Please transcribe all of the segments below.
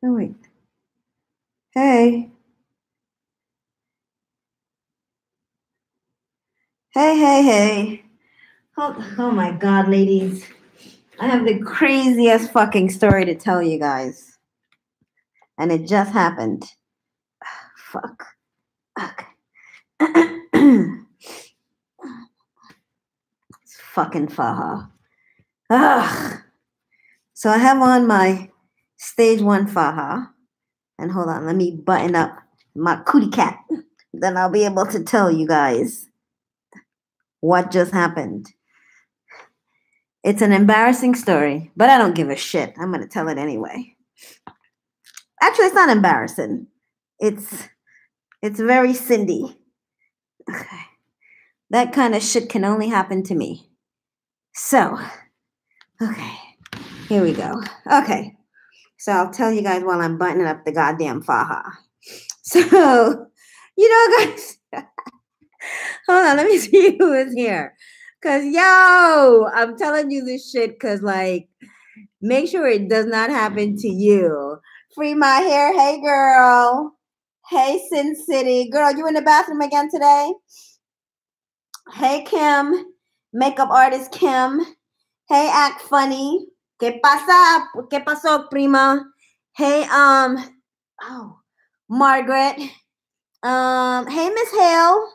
Oh, wait. Hey. Hey. Oh my God, ladies. I have the craziest fucking story to tell you guys. And it just happened. Fuck. Okay. It's fucking faja. Ugh. So I have on my stage 1 faja. And hold on, let me button up my cootie cat. Then I'll be able to tell you guys what just happened. It's an embarrassing story, but I don't give a shit. I'm going to tell it anyway. Actually, it's not embarrassing. It's very Cindy. Okay. That kind of shit can only happen to me. So, okay. Here we go. Okay. So I'll tell you guys while I'm buttoning up the goddamn faja. So, guys, hold on, let me see who is here. Because, I'm telling you this shit because, make sure it does not happen to you. Free my hair. Hey, girl. Hey, Sin City. Girl, you in the bathroom again today? Hey, Kim. Makeup artist Kim. Hey, Act Funny. ¿Qué pasa? ¿Qué pasó, prima? Hey, Margaret. Hey, Miss Hale.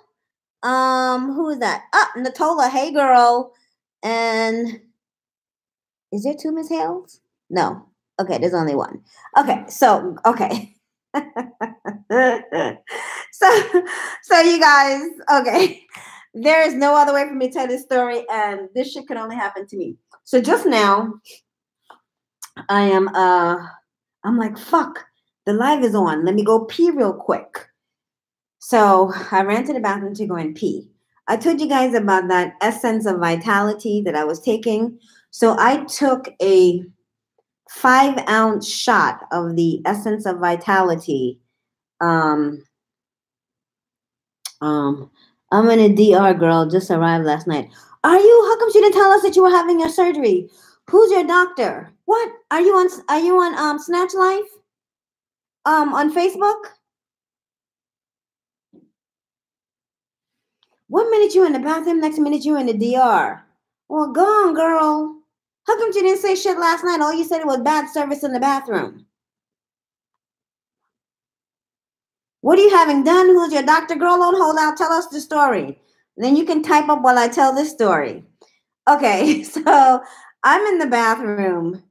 Who is that? Natola. Hey, girl. And is there 2 Miss Hales? No. Okay, there's only 1. Okay, so, okay. so you guys, okay. There is no other way for me to tell this story, and this shit could only happen to me. So just now, I'm like, fuck, the live is on. Let me go pee real quick. So I ran to the bathroom to go and pee. I told you guys about that essence of vitality that I was taking. So I took a 5-ounce shot of the essence of vitality. I'm in a DR, girl. Just arrived last night. Are you? How come she didn't tell us that you were having your surgery? Who's your doctor? What? Are you on Snatch Life? On Facebook? One minute you in the bathroom, next minute you in the DR. Well, go on, girl. How come you didn't say shit last night? All you said it was bad service in the bathroom. What are you having done? Who's your doctor? Girl, don't hold out. Tell us the story. Then you can type up while I tell this story. Okay, so I'm in the bathroom.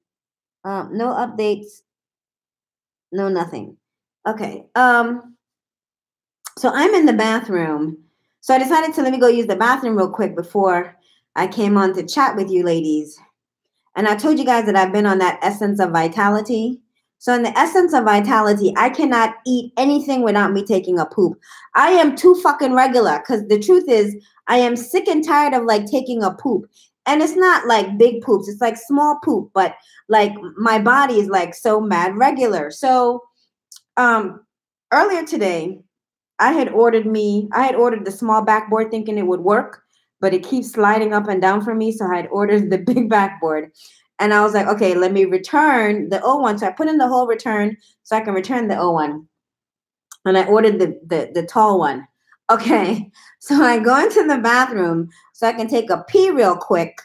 No updates. No nothing. Okay. So I'm in the bathroom. So I decided to let me go use the bathroom real quick before I came on to chat with you ladies. And I told you guys that I've been on that essence of vitality. So in the essence of vitality, I cannot eat anything without me taking a poop. I am too fucking regular because the truth is I am sick and tired of taking a poop. And it's not like big poops. It's like small poop. But my body is so mad regular. So earlier today, I had ordered the small backboard thinking it would work, but it keeps sliding up and down for me. So I had ordered the big backboard. And I was like, okay, let me return the old one. So I put in the whole return so I can return the old one. And I ordered the tall one. Okay. So I go into the bathroom so I can take a pee real quick.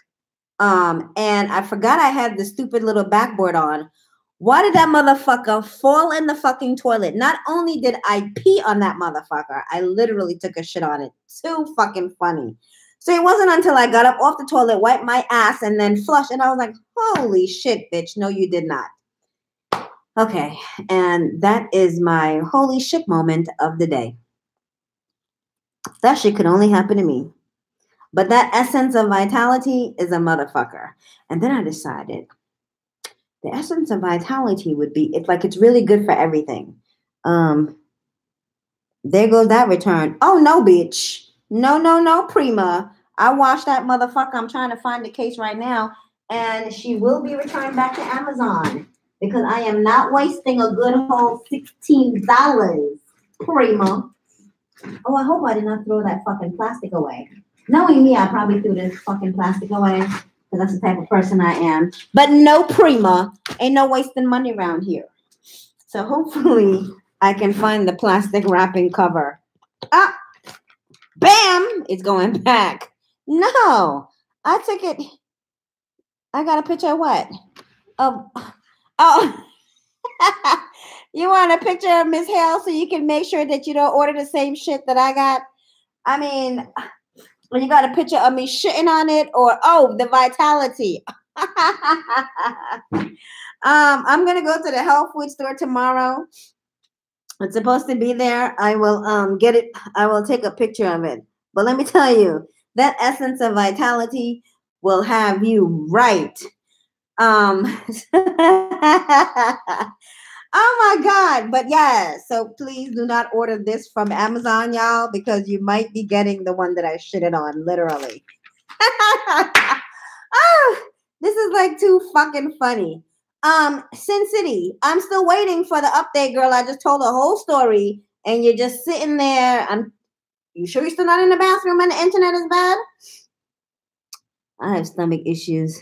And I forgot I had the stupid little backboard on. Why did that motherfucker fall in the fucking toilet? Not only did I pee on that motherfucker, I literally took a shit on it. Too fucking funny. So it wasn't until I got up off the toilet, wiped my ass, and then flushed. And I was like, holy shit, bitch. No, you did not. Okay. And that is my holy shit moment of the day. That shit could only happen to me. But that essence of vitality is a motherfucker. And then I decided the essence of vitality would be, it's really good for everything. There goes that return. Oh, no, bitch. No, prima. I watched that motherfucker. I'm trying to find the case right now. And she will be returned back to Amazon because I am not wasting a good whole $16, prima. Oh, I hope I did not throw that fucking plastic away. Knowing me, I probably threw this fucking plastic away because that's the type of person I am. But no, prima. Ain't no wasting money around here. So hopefully I can find the plastic wrapping cover. Ah, bam! It's going back. No, I took it. I got a picture of what? Of, oh, you want a picture of Miss Hale so you can make sure that you don't order the same shit that I got? I mean, when you got a picture of me shitting on it, or oh, the vitality. I'm gonna go to the health food store tomorrow. It's supposed to be there. I will get it. I will take a picture of it. But let me tell you, that essence of vitality will have you right. Oh my God. But yeah, so please do not order this from Amazon, y'all, because you might be getting the one that I shitted on, literally. Oh, this is like too fucking funny. Sin City, I'm still waiting for the update, girl. I just told the whole story and you're just sitting there. You sure you're still not in the bathroom and the internet is bad? I have stomach issues.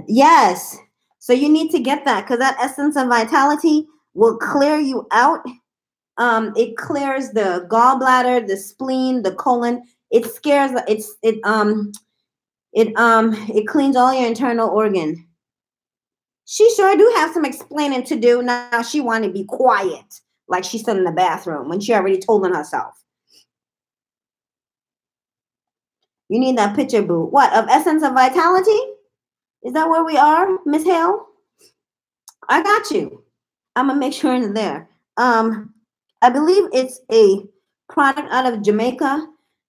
Yes. So you need to get that because that essence of vitality will clear you out. It clears the gallbladder, the spleen, the colon. It cleans all your internal organ. She sure do have some explaining to do. Now she want to be quiet, like she's still in the bathroom when she already told on herself. You need that picture, boo. What, of essence of vitality? Is that where we are, Miss Hale? I got you. I'm gonna make sure it's there. I believe it's a product out of Jamaica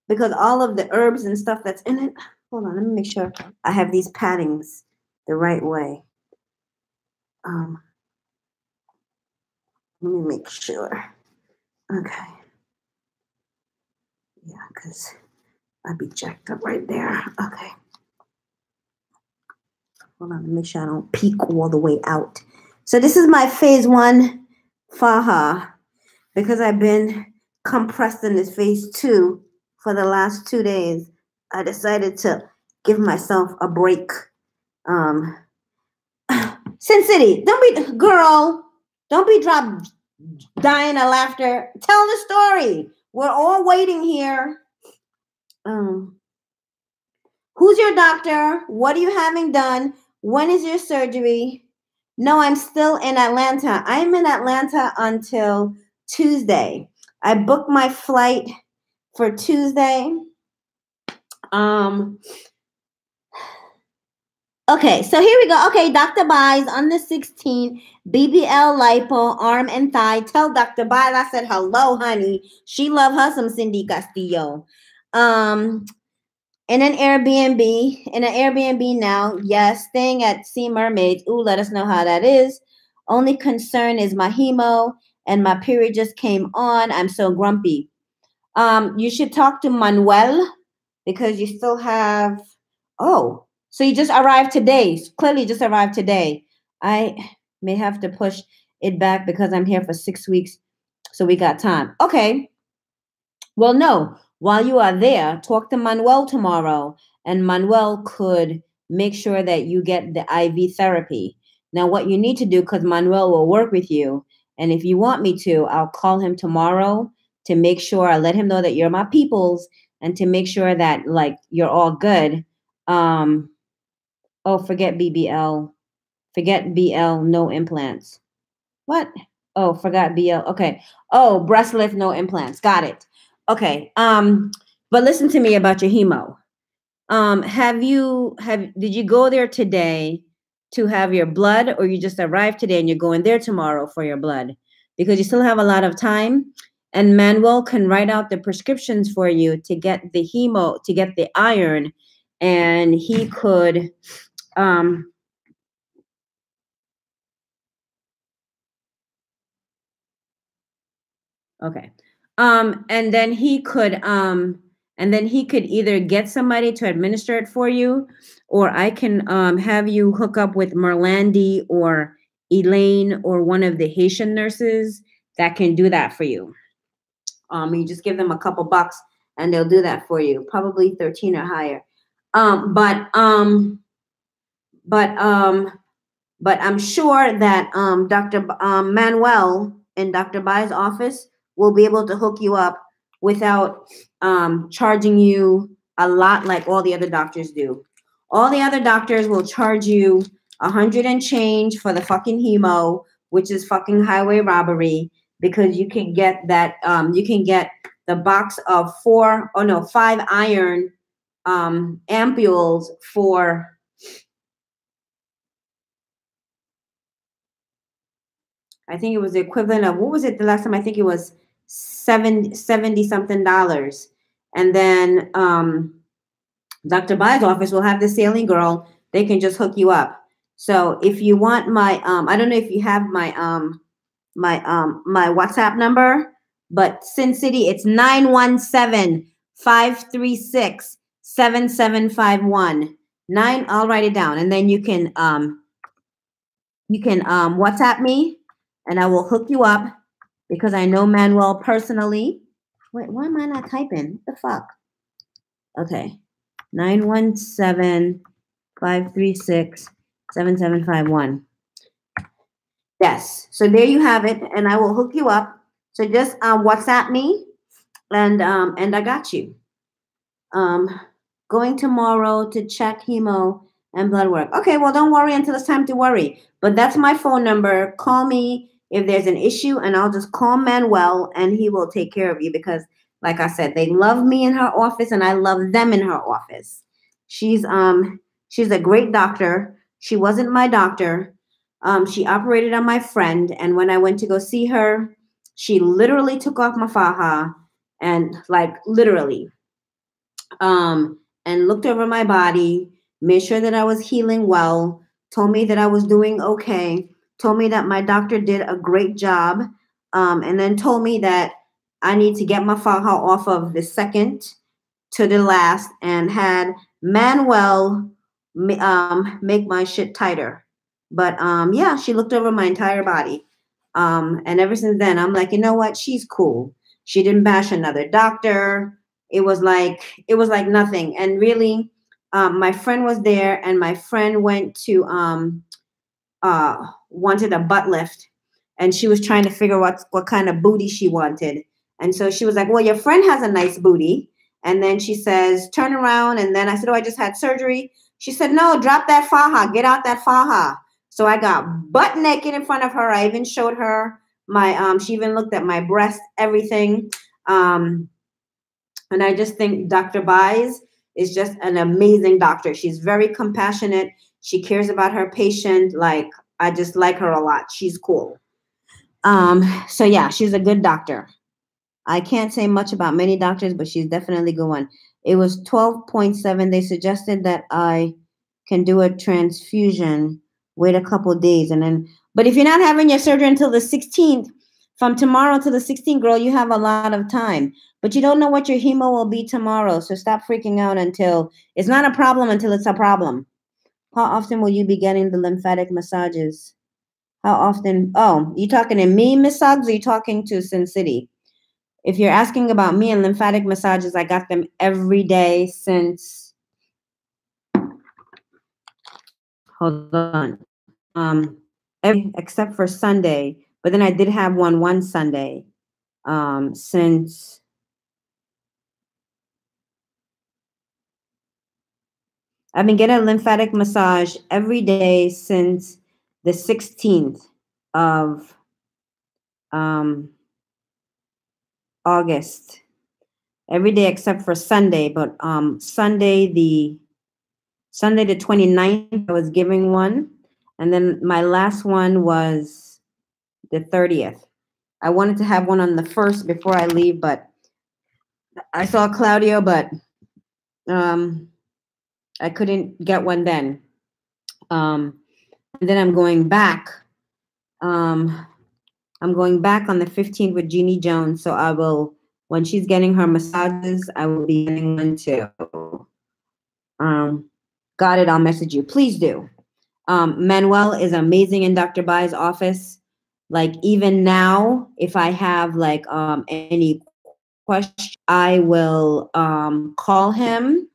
because all of the herbs and stuff that's in it. Hold on, let me make sure I have these paddings the right way. Let me make sure. Okay. Yeah, because I'd be jacked up right there. Okay. Hold on, make sure I don't peek all the way out. So this is my phase 1 faja because I've been compressed in this phase 2 for the last 2 days. I decided to give myself a break. Sin City, don't be dying of laughter. Tell the story. We're all waiting here. Who's your doctor? What are you having done? When is your surgery? No, I'm still in Atlanta. I'm in Atlanta until Tuesday. I booked my flight for Tuesday. Okay, so here we go. Okay, Dr. Buys on the 16th, BBL lipo, arm and thigh. Tell Dr. Buys I said hello, honey. She love her some Cindy Castillo. In an Airbnb now. Yes, staying at Sea Mermaids. Ooh, let us know how that is. Only concern is my hemo and my period just came on. I'm so grumpy. You should talk to Manuel because you still have, so you just arrived today. Clearly just arrived today. I may have to push it back because I'm here for 6 weeks. So we got time. Okay. Well, no. While you are there, talk to Manuel tomorrow, and Manuel could make sure that you get the IV therapy. Now, what you need to do, because Manuel will work with you, and if you want me to, I'll call him tomorrow to make sure I let him know that you're my peoples and to make sure that, like, you're all good. Forget BBL. Forget BL, no implants. What? Oh, forgot BL. Okay. Oh, breast lift, no implants. Got it. Okay. But listen to me about your hemo. Did you go there today to have your blood, or you just arrived today and you're going there tomorrow for your blood? Because you still have a lot of time, and Manuel can write out the prescriptions for you to get the hemo, to get the iron, and he could okay. And then he could either get somebody to administer it for you, or I can have you hook up with Merlandi or Elaine or one of the Haitian nurses that can do that for you. You just give them a couple bucks and they'll do that for you, probably 13 or higher. But But I'm sure that Dr. Manuel in Dr. Bai's office will be able to hook you up without charging you a lot like all the other doctors do. All the other doctors will charge you 100 and change for the fucking hemo, which is fucking highway robbery, because you can get that you can get the box of 5 iron ampules for, I think it was the equivalent of, what was it the last time? I think it was $70 something dollars. And then Dr. Bai's office will have the sailing girl. They can just hook you up. So if you want my, I don't know if you have my my WhatsApp number, but Sin City, it's 917-536-7751. I'll write it down, and then you can WhatsApp me, and I will hook you up because I know Manuel personally. Wait, why am I not typing? What the fuck? Okay. 917-536-7751. Yes. So there you have it, and I will hook you up. So just WhatsApp me, and I got you. Going tomorrow to check hemo and blood work. Okay, well, don't worry until it's time to worry. But that's my phone number. Call me if there's an issue, and I'll just call Manuel, and he will take care of you because, like I said, they love me in her office, and I love them in her office. She's a great doctor. She wasn't my doctor. She operated on my friend, and when I went to go see her, she literally took off my faja, and like literally, and looked over my body, made sure that I was healing well, told me that I was doing okay, told me that my doctor did a great job, and then told me that I need to get my faja off of the second to the last, and had Manuel make my shit tighter. But yeah, she looked over my entire body. And ever since then, I'm like, you know what? She's cool. She didn't bash another doctor. It was like nothing. And really, my friend was there, and my friend went to wanted a butt lift, and she was trying to figure what kind of booty she wanted. And so she was like, well, your friend has a nice booty. And then she says, turn around. And then I said, oh, I just had surgery. She said, no, drop that faja. Get out that faja. So I got butt naked in front of her. I even showed her my, she even looked at my breast, everything. And I just think Dr. Bai's is just an amazing doctor. She's very compassionate. She cares about her patient. Like, I just like her a lot. She's cool. So yeah, she's a good doctor. I can't say much about many doctors, but she's definitely a good one. It was 12.7. They suggested that I can do a transfusion, wait a couple of days, and then, but if you're not having your surgery until the 16th, from tomorrow to the 16th, girl, you have a lot of time. But you don't know what your hemo will be tomorrow, so stop freaking out until it's not a problem until it's a problem. How often will you be getting the lymphatic massages? How often? Oh, you talking to me, Miss Suggs, or you talking to Sin City? If you're asking about me and lymphatic massages, I got them every day since, hold on, except for Sunday. But then I did have one Sunday since I've been getting a lymphatic massage every day since the 16th of August. Every day except for Sunday, but Sunday the 29th, I was giving one, and then my last one was the 30th. I wanted to have one on the 1st before I leave, but I saw Claudio, but I couldn't get one then. And then I'm going back. I'm going back on the 15th with Jeannie Jones, so I will, when she's getting her massages, I will be getting one too. Got it, I'll message you. Please do. Manuel is amazing in Dr. Bai's office. Like, even now, if I have like any questions, I will call him,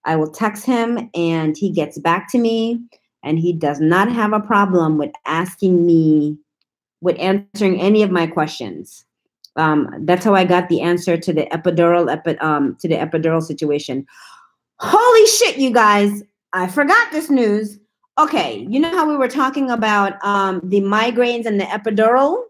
I will text him, and he gets back to me. and he does not have a problem with asking me, with answering any of my questions. That's how I got the answer to the epidural situation. Holy shit, you guys! I forgot this news. Okay, you know how we were talking about the migraines and the epidural?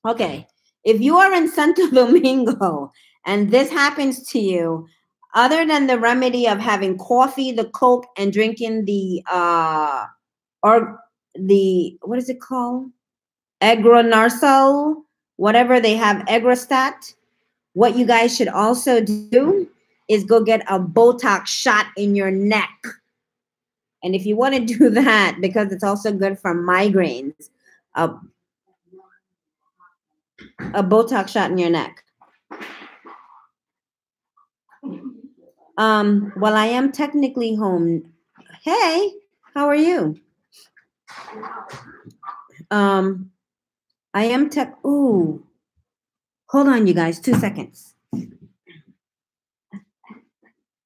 Okay, if you are in Santo Domingo and this happens to you, other than the remedy of having coffee, the Coke, and drinking the or the, what is it called? Agronarcel, whatever they have, Agrostat. What you guys should also do is go get a Botox shot in your neck. And if you want to do that, because it's also good for migraines, a Botox shot in your neck. Well, I am technically home. Hey, how are you? I am ooh. Hold on, you guys, 2 seconds.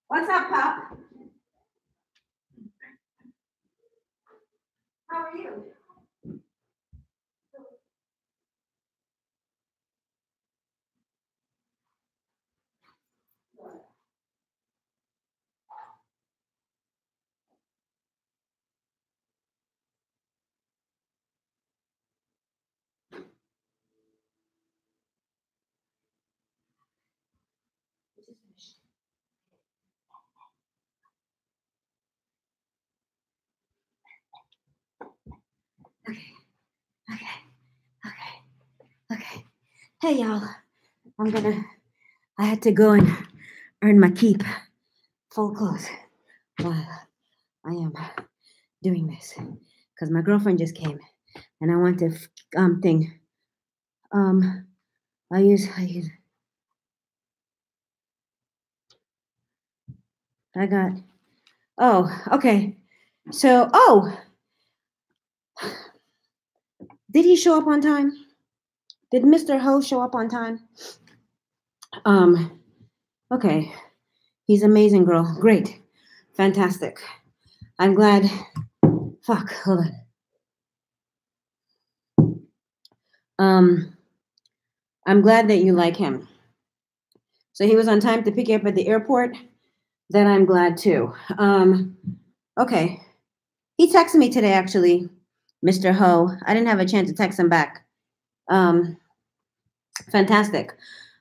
What's up, Pop? How are you? Okay. Hey, y'all. I had to go and earn my keep. Full clothes. While I am doing this. Because my girlfriend just came. And I want to thing. I use. I got. Oh, okay. So, did he show up on time? Did Mr. Ho show up on time? Okay. He's amazing, girl. Great. Fantastic. I'm glad. Fuck, hold on. I'm glad that you like him. So he was on time to pick you up at the airport. Then I'm glad too. Okay. He texted me today, actually, Mr. Ho. I didn't have a chance to text him back. Fantastic.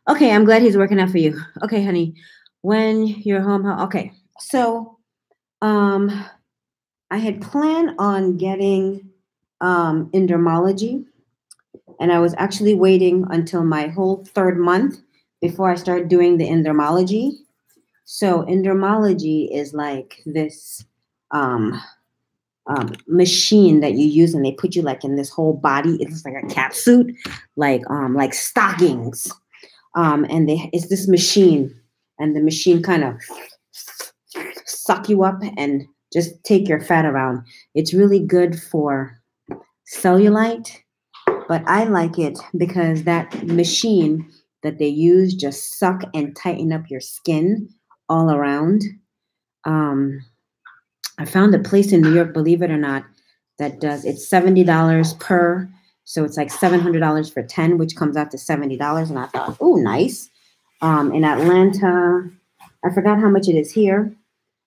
Okay, I'm glad he's working out for you. Okay, honey. When you're home, okay. So, I had planned on getting endermology, and I was actually waiting until my whole 3rd month before I started doing the endermology. So endermology is like this machine that you use, and they put you like in this whole body. It's like a cat suit, like stockings. And it's this machine, and the machine kind of suck you up and just take your fat around. It's really good for cellulite, but I like it because that machine that they use just suck and tighten up your skin all around. I found a place in New York, believe it or not, that does, it's $70 per, so it's like $700 for 10, which comes out to $70. And I thought, oh, nice. In Atlanta, I forgot how much it is here.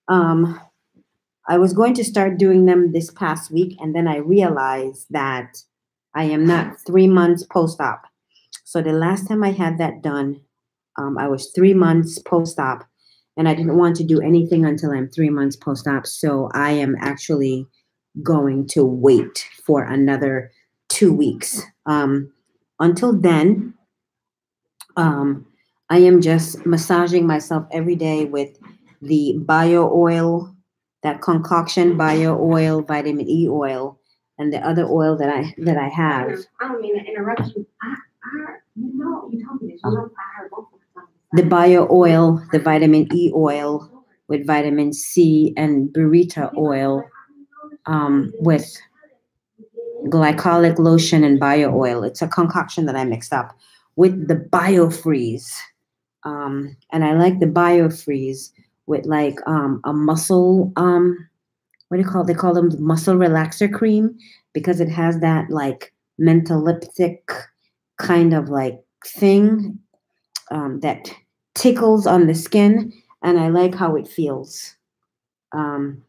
I was going to start doing them this past week, and then I realized that I am not 3 months post-op. So the last time I had that done, I was 3 months post-op, and I didn't want to do anything until I'm 3 months post-op. So I am actually going to wait for another 2 weeks. Until then, I am just massaging myself every day with the bio oil, that concoction bio oil, vitamin E oil, and the other oil that I have. I don't mean to interrupt you. You told me this. I heard both of them. The bio oil, the vitamin E oil with vitamin C, and burrito oil with glycolic lotion and bio oil. It's a concoction that I mixed up with the BioFreeze. And I like the BioFreeze with like a muscle what do you call it? They call them muscle relaxer cream because it has that like mentholyptic kind of like thing that tickles on the skin, and I like how it feels. Um,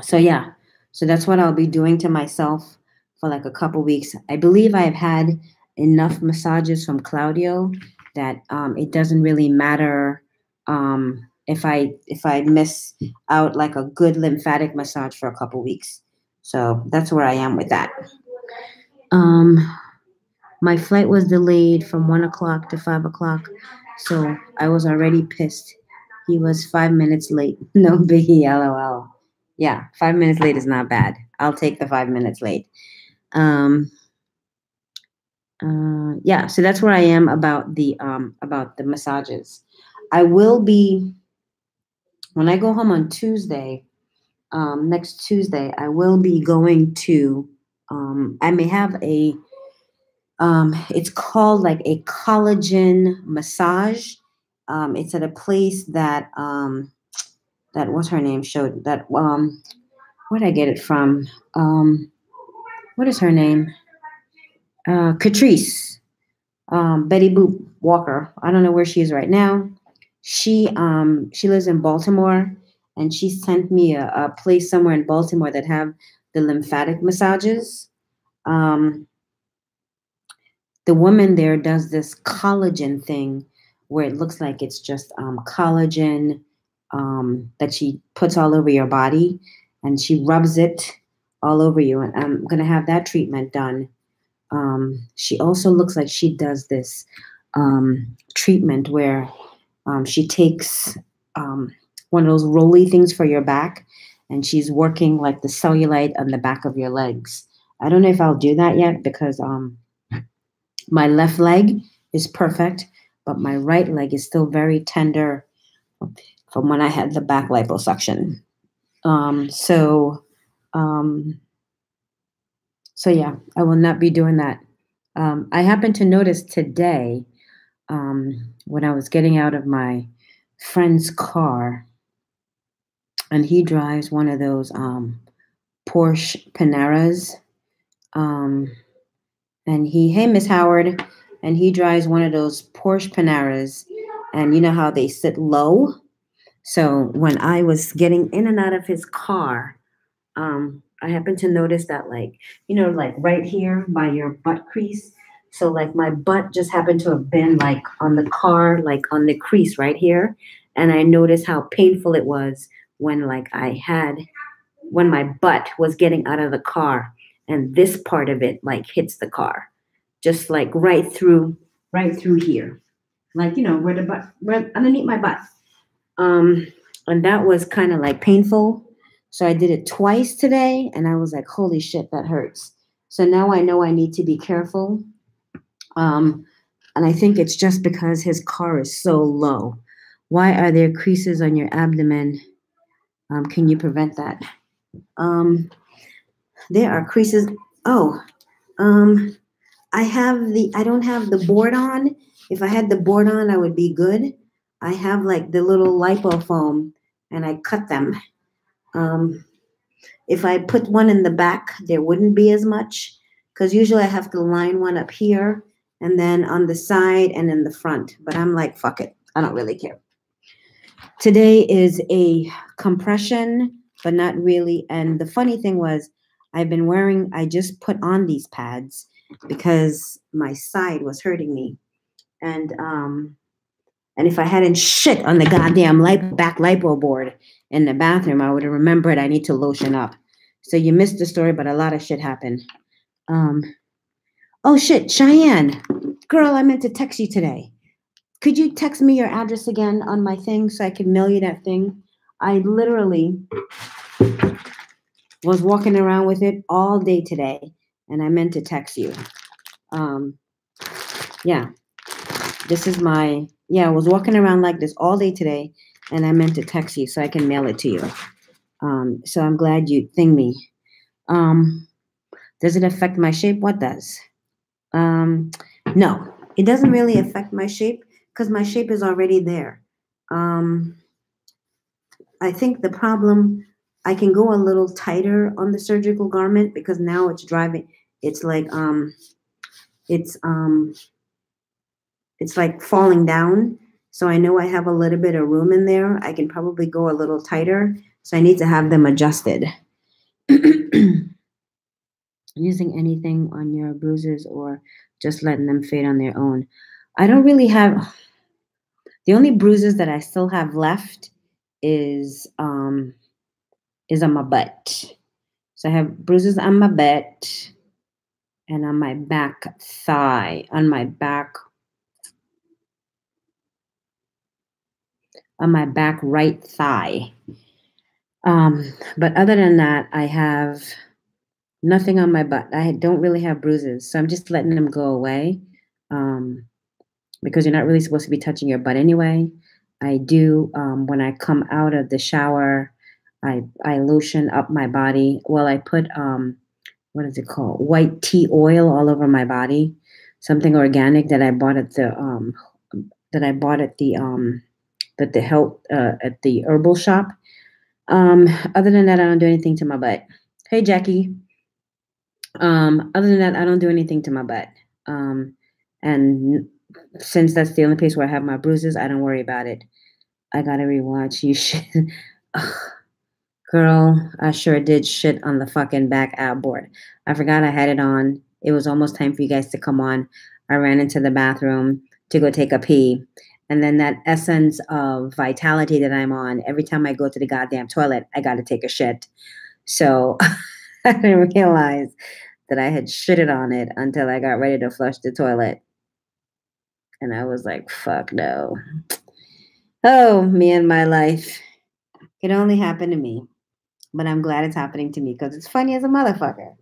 so yeah, so that's what I'll be doing to myself for like a couple weeks. I believe I've had enough massages from Claudio that it doesn't really matter if I miss out like a good lymphatic massage for a couple weeks. So that's where I am with that. Um, my flight was delayed from 1 o'clock to 5 o'clock, so I was already pissed. He was 5 minutes late. No biggie, lol. Yeah, 5 minutes late is not bad. I'll take the 5 minutes late. Um, yeah, so that's where I am about the massages. I will be when I go home on Tuesday. Next Tuesday, I will be going to. I may have a it's called like a collagen massage. It's at a place that what's her name showed that where did I get it from? What is her name? Catrice, Betty Boop Walker. I don't know where she is right now. She lives in Baltimore, and she sent me a place somewhere in Baltimore that have the lymphatic massages. Um, the woman there does this collagen thing where it looks like it's just collagen that she puts all over your body, and she rubs it all over you. And I'm going to have that treatment done. She also looks like she does this treatment where she takes one of those rolly things for your back, and she's working like the cellulite on the back of your legs. I don't know if I'll do that yet because my left leg is perfect, but my right leg is still very tender from when I had the back liposuction. So, um, so yeah, I will not be doing that. I happened to notice today when I was getting out of my friend's car, and he drives one of those Porsche Panaras. Um, and hey, Miss Howard, and he drives one of those Porsche Panaras, and you know how they sit low. So when I was getting in and out of his car, I happened to notice that, like, like right here by your butt crease. So like my butt just happened to have been like on the car, like on the crease right here. And I noticed how painful it was when when my butt was getting out of the car and this part of it like hits the car, just like right through here, like, where the butt, right underneath my butt. Um, and that was kind of like painful. So I did it twice today, and I was like, holy shit, that hurts. So now I know I need to be careful. And I think it's just because his car is so low. Why are there creases on your abdomen? Can you prevent that? There are creases. Oh, I don't have the board on. If I had the board on, I would be good. I have like the little lipofoam, and I cut them. If I put one in the back, there wouldn't be as much because usually I have to line one up here and then on the side and in the front. But I'm like, fuck it. I don't really care. Today is a compression, but not really. And the funny thing was, I just put on these pads because my side was hurting me. And if I hadn't shit on the goddamn back lipo board in the bathroom, I would have remembered I need to lotion up. So you missed the story, but a lot of shit happened. Oh shit, Cheyenne, girl, I meant to text you today. Could you text me your address again on my thing so I can mail you that thing? I literally was walking around with it all day today, and I meant to text you. Yeah, I was walking around like this all day today, and I meant to text you so I can mail it to you. So I'm glad you thinged me. Does it affect my shape? What does? No, it doesn't really affect my shape because my shape is already there. I think the problem, I can go a little tighter on the surgical garment because now it's driving. It's like it's like falling down. So I know I have a little bit of room in there. I can probably go a little tighter. So I need to have them adjusted. Using anything on your bruises or just letting them fade on their own. I don't really have, the only bruises that I still have left is on my butt. So I have bruises on my butt and on my back thigh, on my back right thigh. But other than that, I have nothing on my butt. I don't really have bruises, so I'm just letting them go away because you're not really supposed to be touching your butt anyway. I do, when I come out of the shower, I lotion up my body. Well, I put, what is it called? White tea oil all over my body. Something organic that I bought at the at the herbal shop. Other than that, I don't do anything to my butt. Hey, Jackie. Other than that, I don't do anything to my butt. And since that's the only place where I have my bruises, I don't worry about it. I gotta rewatch. You should. Girl, I sure did shit on the fucking back ab board. I forgot I had it on. It was almost time for you guys to come on. I ran into the bathroom to go take a pee. And then that essence of vitality that I'm on, every time I go to the goddamn toilet, I got to take a shit. So I didn't realize that I had shitted on it until I got ready to flush the toilet. And I was like, fuck no. Oh, me and my life. It only happened to me. But I'm glad it's happening to me because it's funny as a motherfucker.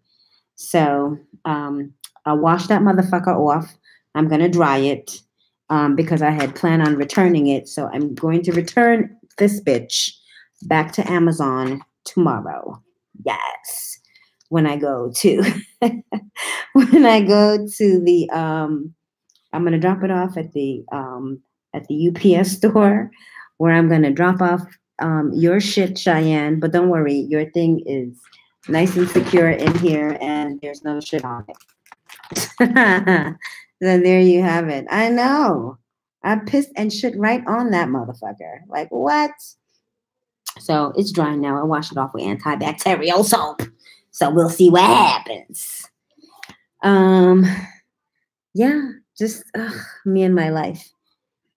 So I'll wash that motherfucker off. I'm going to dry it because I had planned on returning it. So I'm going to return this bitch back to Amazon tomorrow. Yes. When I go to the I'm going to drop it off at the UPS store where I'm going to drop off your shit, Cheyenne, but don't worry, your thing is nice and secure in here and there's no shit on it. So there you have it. I know. I pissed and shit right on that motherfucker. Like, what? So it's dry now. I wash it off with antibacterial soap. So we'll see what happens. Yeah, just me and my life.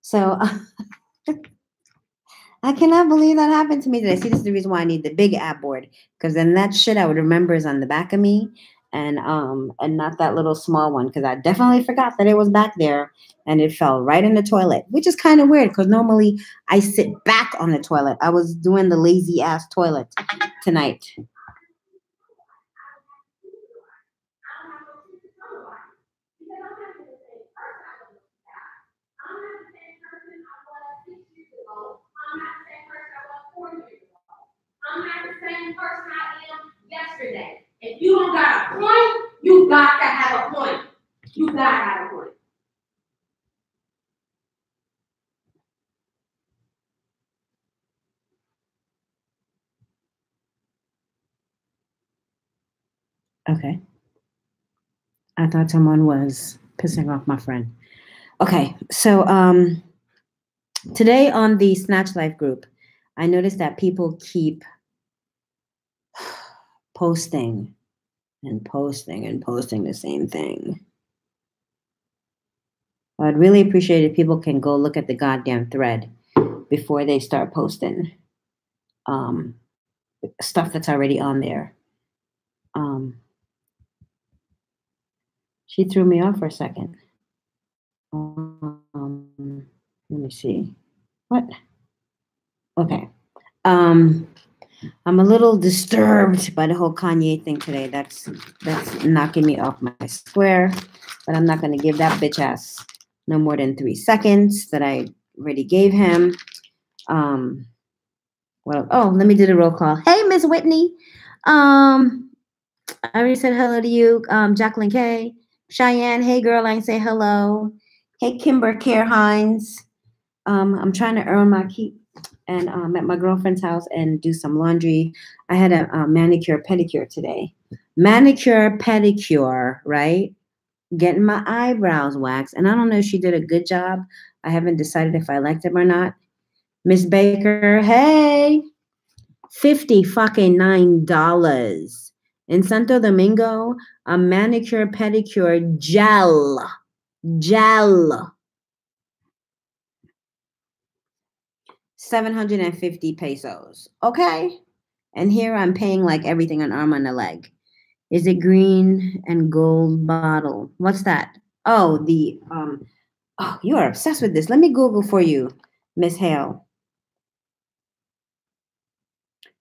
So I cannot believe that happened to me today. See, this is the reason why I need the big app board, because then that shit I would remember is on the back of me, and not that little small one, because I definitely forgot that it was back there, and it fell right in the toilet, which is kind of weird, because normally I sit back on the toilet. I was doing the lazy ass toilet tonight. I'm not the same person I am yesterday. If you don't got a point, you got to have a point. You got to have a point. Okay. I thought someone was pissing off my friend. Okay, so today on the Snatch Life group, I noticed that people keep posting and posting and posting the same thing. I'd really appreciate if people can go look at the goddamn thread before they start posting stuff that's already on there. She threw me off for a second. Let me see. What? Okay. I'm a little disturbed by the whole Kanye thing today. That's knocking me off my square. But I'm not going to give that bitch ass no more than 3 seconds that I already gave him. Well, oh, let me do the roll call. Hey, Miss Whitney. I already said hello to you. Jacqueline K. Cheyenne, hey girl, I can say hello. Hey, Kimber Care Hines. I'm trying to earn my keep. and at my girlfriend's house and do some laundry. I had a manicure pedicure today. Manicure pedicure, right? Getting my eyebrows waxed. And I don't know if she did a good job. I haven't decided if I liked them or not. Miss Baker, hey, $59 in Santo Domingo. A manicure pedicure gel. 750 pesos. Okay. And here I'm paying like everything, an arm and a leg. Is it green and gold bottle? What's that? Oh, oh, you are obsessed with this. Let me Google for you, Miss Hale.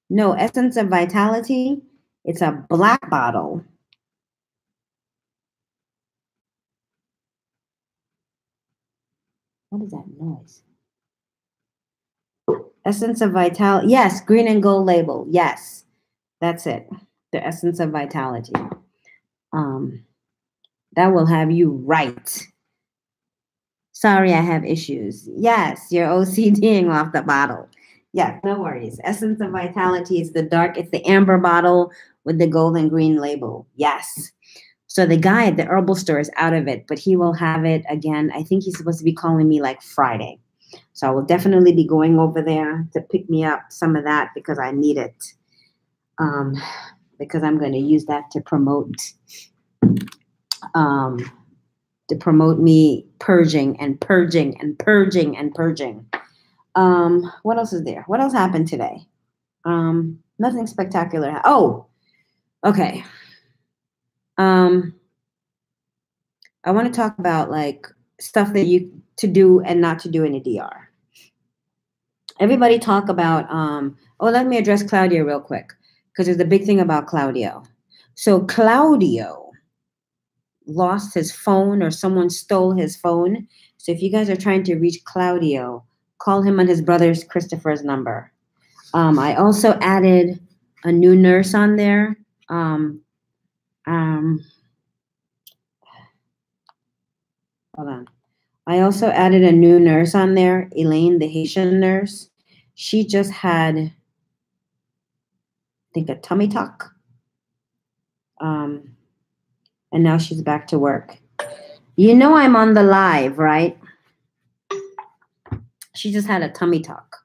No, Essence of Vitality. It's a black bottle. What is that noise? Essence of Vitality. Yes, green and gold label. Yes, that's it. The Essence of Vitality. That will have you right. Sorry, I have issues. Yes, you're OCDing off the bottle. Yeah, no worries. Essence of Vitality is it's the amber bottle with the gold and green label. Yes. So the guy at the herbal store is out of it, but he will have it again. I think he's supposed to be calling me like Friday. So I will definitely be going over there to pick me up some of that because I need it. Because I'm going to use that to promote me purging and purging and purging and purging. What else is there? What else happened today? Nothing spectacular. Oh, okay. I want to talk about like stuff that you to do and not to do in a DR. Everybody talk about, let me address Claudio real quick because there's a big thing about Claudio. So Claudio lost his phone or someone stole his phone. So if you guys are trying to reach Claudio, call him on his brother's Christopher's number. I also added a new nurse on there. Hold on. I also added a new nurse on there, Elaine, the Haitian nurse. She just had, I think, a tummy tuck. And now she's back to work. You know I'm on the live, right? She just had a tummy tuck.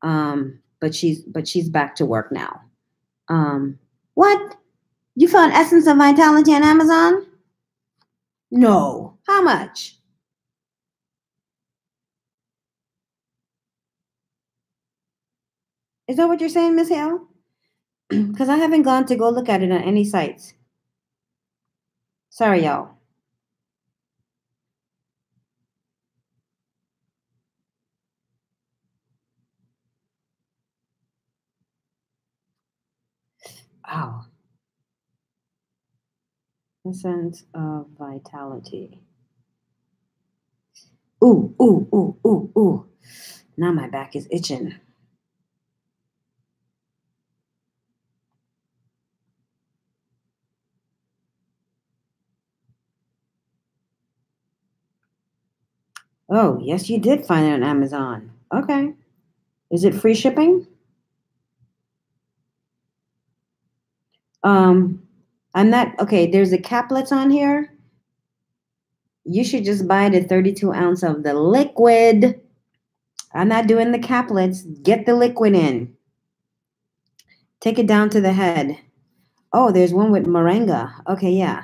But she's back to work now. What? You found Essence of Vitality on Amazon? No. How much? Is that what you're saying, Miss Hale? Because I haven't gone to go look at it on any sites. Sorry, y'all. Oh. Essence of Vitality. Ooh, ooh, ooh, ooh, ooh. Now my back is itching. Oh, yes, you did find it on Amazon. Okay. Is it free shipping? I'm not, okay, there's the caplets on here. You should just buy the 32 ounce of the liquid. I'm not doing the caplets. Get the liquid in. Take it down to the head. Oh, there's one with moringa. Okay, yeah.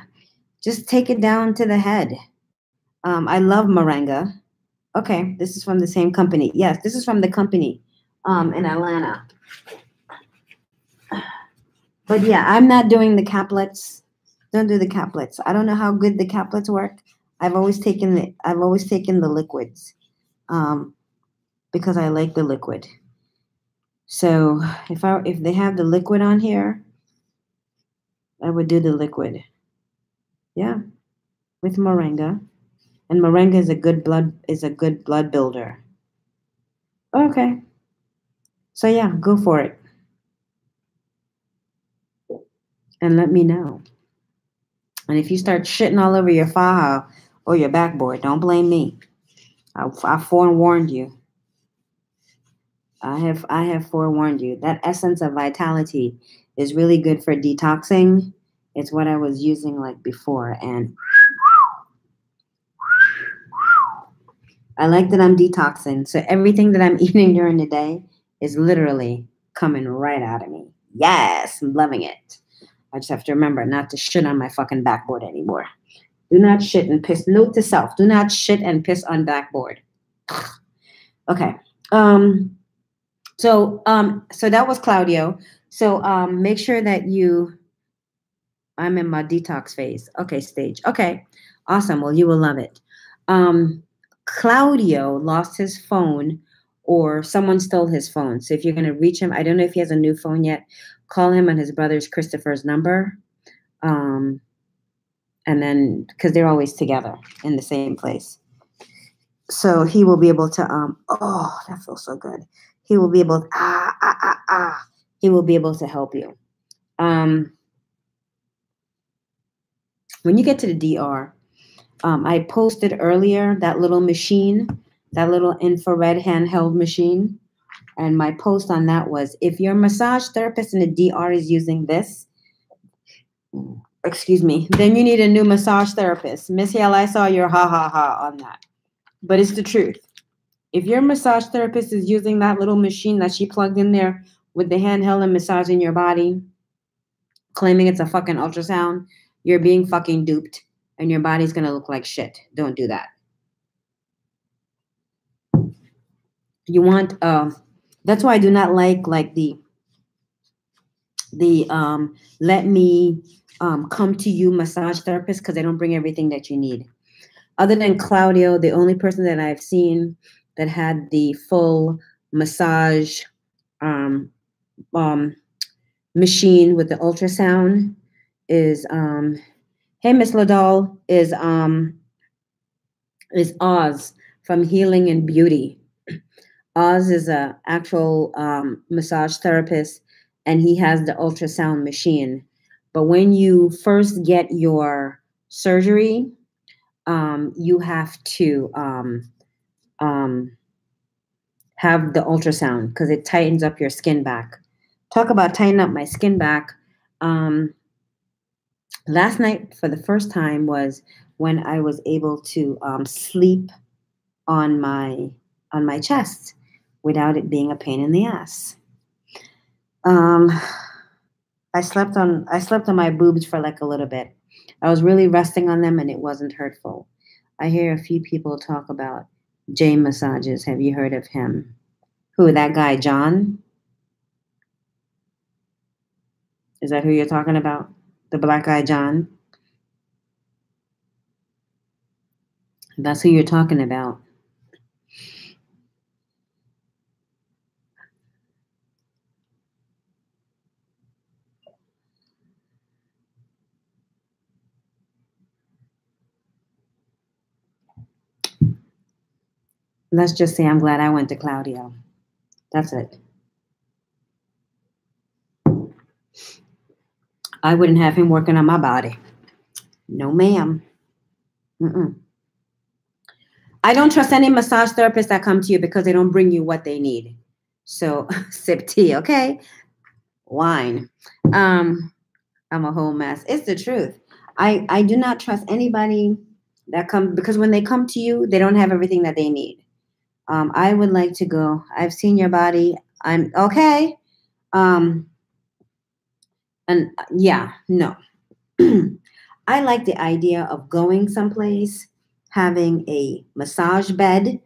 Just take it down to the head. I love moringa. Okay, this is from the same company. Yes, this is from the company in Atlanta. But yeah, I'm not doing the caplets. Don't do the caplets. I don't know how good the caplets work. I've always taken the liquids because I like the liquid. So if they have the liquid on here, I would do the liquid. Yeah, with moringa. And moringa is a good blood builder. Okay. So yeah, go for it. And let me know. And if you start shitting all over your faja or your backboard, don't blame me. I forewarned you. I have forewarned you. That essence of vitality is really good for detoxing. It's what I was using like before, and I like that I'm detoxing. So everything that I'm eating during the day is literally coming right out of me. Yes, I'm loving it. I just have to remember not to shit on my fucking backboard anymore. Do not shit and piss. Note to self: do not shit and piss on backboard. Okay. So that was Claudio. So make sure that I'm in my detox phase. Okay, stage. Okay. Awesome. Well, you will love it. Claudio lost his phone or someone stole his phone. So if you're going to reach him, I don't know if he has a new phone yet, call him on his brother's Christopher's number. And then, because they're always together in the same place. So he will be able to, oh, that feels so good. He will be able to, he will be able to help you. When you get to the DR, I posted earlier that little machine, that little infrared handheld machine. And my post on that was, if your massage therapist in the DR is using this, excuse me, then you need a new massage therapist. Miss Hale, I saw your ha ha ha on that. But it's the truth. If your massage therapist is using that little machine that she plugged in there with the handheld and massaging your body, claiming it's a fucking ultrasound, you're being fucking duped and your body's going to look like shit. Don't do that. You want, that's why I do not like the let me come to you massage therapist, because they don't bring everything that you need. Other than Claudio, the only person that I've seen that had the full massage machine with the ultrasound is hey Miss Ladal, is Oz from Healing and Beauty. Oz is a actual massage therapist, and he has the ultrasound machine. But when you first get your surgery, you have to have the ultrasound, because it tightens up your skin back. Talk about tightening up my skin back. Last night, for the first time, was when I was able to sleep on my chest without it being a pain in the ass. I slept on my boobs for like a little bit. I was really resting on them, and it wasn't hurtful. I hear a few people talk about J massages. Have you heard of him? Who, that guy, John? Is that who you're talking about? The black guy, John? That's who you're talking about. Let's just say I'm glad I went to Claudio. That's it. I wouldn't have him working on my body. No, ma'am. I don't trust any massage therapists that come to you because they don't bring you what they need. So sip tea, okay? Wine. I'm a whole mess. It's the truth. I do not trust anybody that comes, because when they come to you, they don't have everything that they need. I would like to go, I've seen your body. I'm okay. And yeah, no. I like the idea of going someplace, having a massage bed.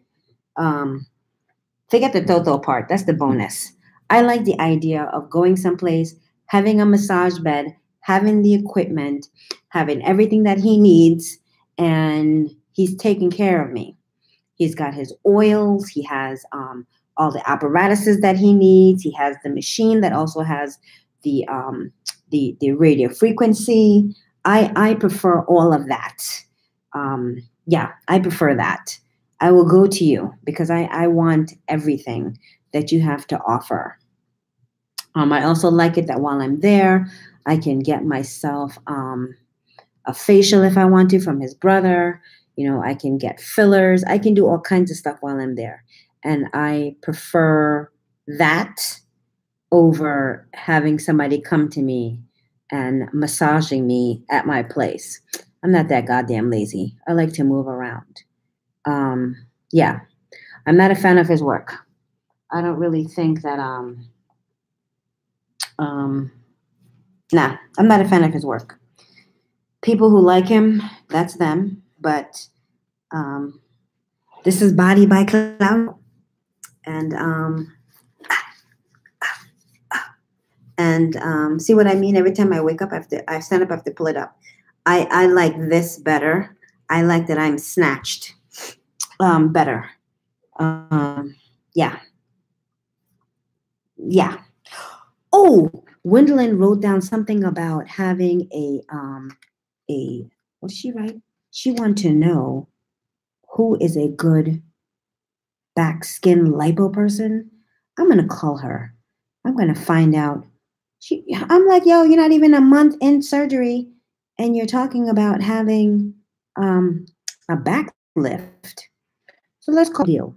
Forget the Toto part. That's the bonus. I like the idea of going someplace, having a massage bed, having the equipment, having everything that he needs, and he's taking care of me. He's got his oils. He has all the apparatuses that he needs. He has the machine that also has the radio frequency. I prefer all of that. Yeah, I prefer that. I will go to you because I want everything that you have to offer. I also like it that while I'm there, I can get myself a facial if I want to from his brother. You know, I can get fillers. I can do all kinds of stuff while I'm there. And I prefer that over having somebody come to me and massaging me at my place. I'm not that goddamn lazy. I like to move around. Yeah, I'm not a fan of his work. I don't really think that nah, I'm not a fan of his work. People who like him, that's them. But this is Body by Cloud, and see what I mean. Every time I wake up, I stand up, I have to pull it up. I like this better. I like that I'm snatched better. Yeah. Yeah. Oh, Gwendolyn wrote down something about having a what did she write? She wanted to know who is a good back skin lipo person. I'm gonna call her. I'm gonna find out. I'm like, yo, you're not even a month in surgery, and you're talking about having a back lift. So let's call you.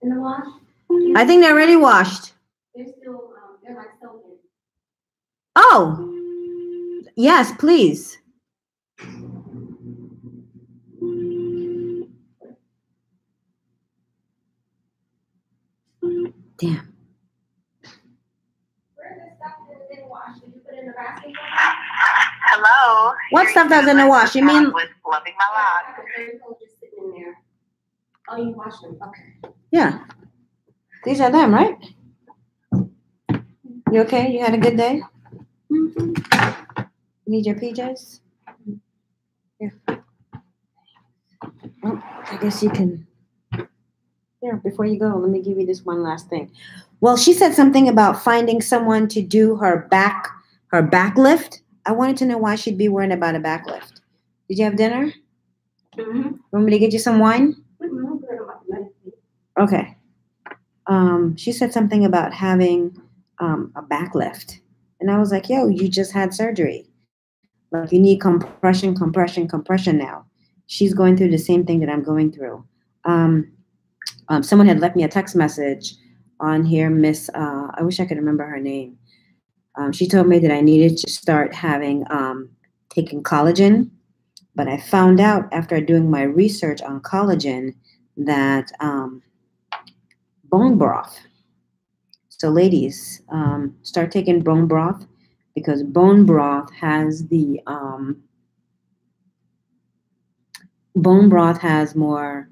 In the wash? I think they're already washed. They're still, they're like soaking. Oh, yes, please. Damn. Where's the stuff that didn't wash? Did you put it in the basket? Hello. What stuff that's in the wash? You mean? With loving my life. Just sitting in there. Oh, you washed them. Okay. Yeah. These are them, right? You okay? You had a good day? Mm-hmm. You need your PJs? Yeah. Oh, I guess you can. Here, before you go, let me give you this one last thing. Well, she said something about finding someone to do her back lift. I wanted to know why she'd be worrying about a back lift. Did you have dinner? Mm-hmm. Want me to get you some wine? Mm-hmm. Okay. She said something about having a back lift. And I was like, yo, you just had surgery. Like, you need compression now. She's going through the same thing that I'm going through. Someone had left me a text message on here, Miss, I wish I could remember her name. She told me that I needed to start taking collagen. But I found out after doing my research on collagen that bone broth. So ladies, start taking bone broth, because bone broth has more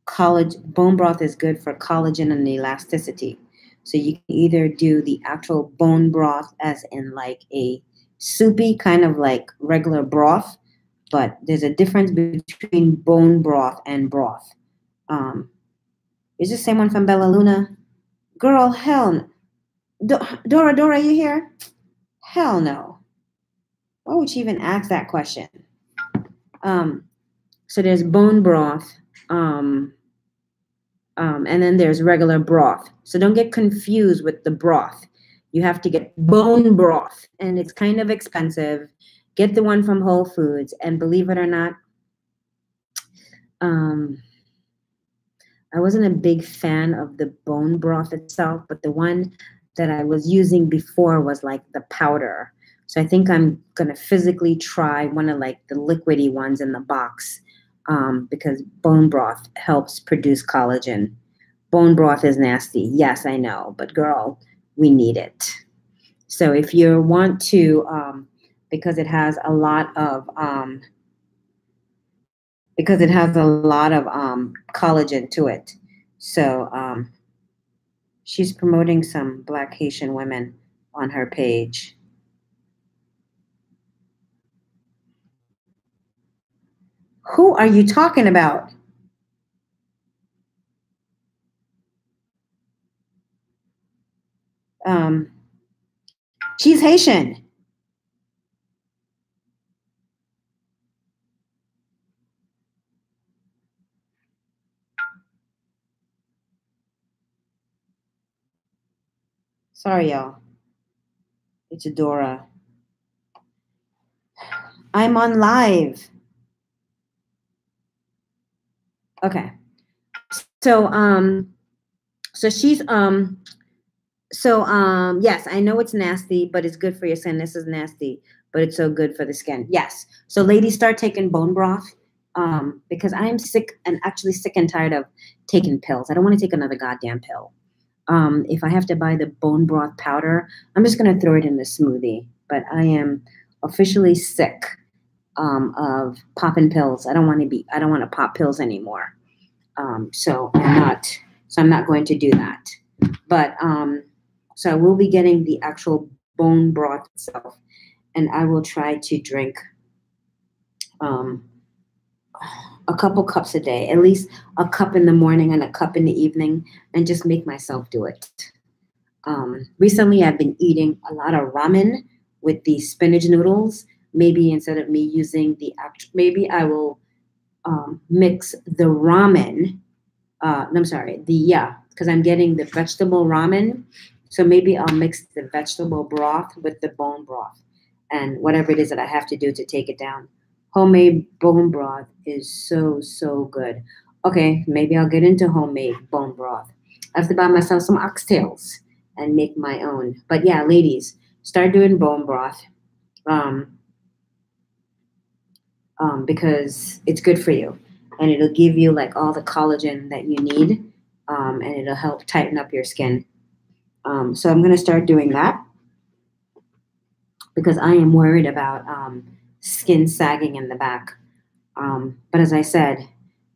collagen. Bone broth is good for collagen and elasticity. So you can either do the actual bone broth as in like a soupy kind of like regular broth, but there's a difference between bone broth and broth. Is this someone from Bella Luna? Girl, hell no. Dora, you here? Hell no. Why would she even ask that question? So there's bone broth, and then there's regular broth. So don't get confused with the broth. You have to get bone broth, and it's kind of expensive. Get the one from Whole Foods, and believe it or not, I wasn't a big fan of the bone broth itself, but the one that I was using before was like the powder. So I think I'm gonna physically try one of like the liquidy ones in the box, because bone broth helps produce collagen. Bone broth is nasty. Yes, I know, but girl, we need it. So if you want to, because it has a lot of collagen to it. So she's promoting some Black Haitian women on her page. Who are you talking about? She's Haitian. Sorry, y'all. It's Dora. I'm on live. Okay. So she's yes, I know it's nasty, but it's good for your skin. This is nasty, but it's so good for the skin. Yes. So ladies, start taking bone broth. Because I'm sick and actually sick and tired of taking pills. I don't want to take another goddamn pill. If I have to buy the bone broth powder, I'm just gonna throw it in the smoothie. But I am officially sick of popping pills. I don't want to pop pills anymore. So I'm not going to do that. But so I will be getting the actual bone broth itself, and I will try to drink a couple cups a day, at least a cup in the morning and a cup in the evening, and just make myself do it. Recently, I've been eating a lot of ramen with the spinach noodles. Maybe instead of me using maybe I will mix the ramen. Because I'm getting the vegetable ramen. So maybe I'll mix the vegetable broth with the bone broth and whatever it is that I have to do to take it down. Homemade bone broth is so, so good. Okay, maybe I'll get into homemade bone broth. I have to buy myself some oxtails and make my own. But yeah, ladies, start doing bone broth because it's good for you. And it'll give you like all the collagen that you need, and it'll help tighten up your skin. So I'm going to start doing that because I am worried about skin sagging in the back. But as I said,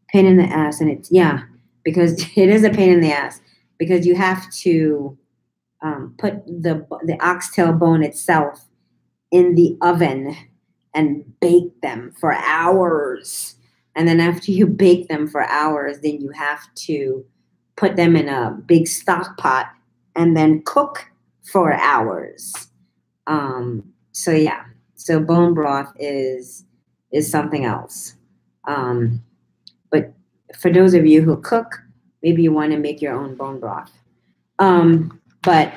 pain in the ass, and because it is a pain in the ass because you have to put the oxtail bone itself in the oven and bake them for hours. And then after you bake them for hours, then you have to put them in a big stock pot and then cook for hours. So bone broth is something else. But for those of you who cook, maybe you want to make your own bone broth. But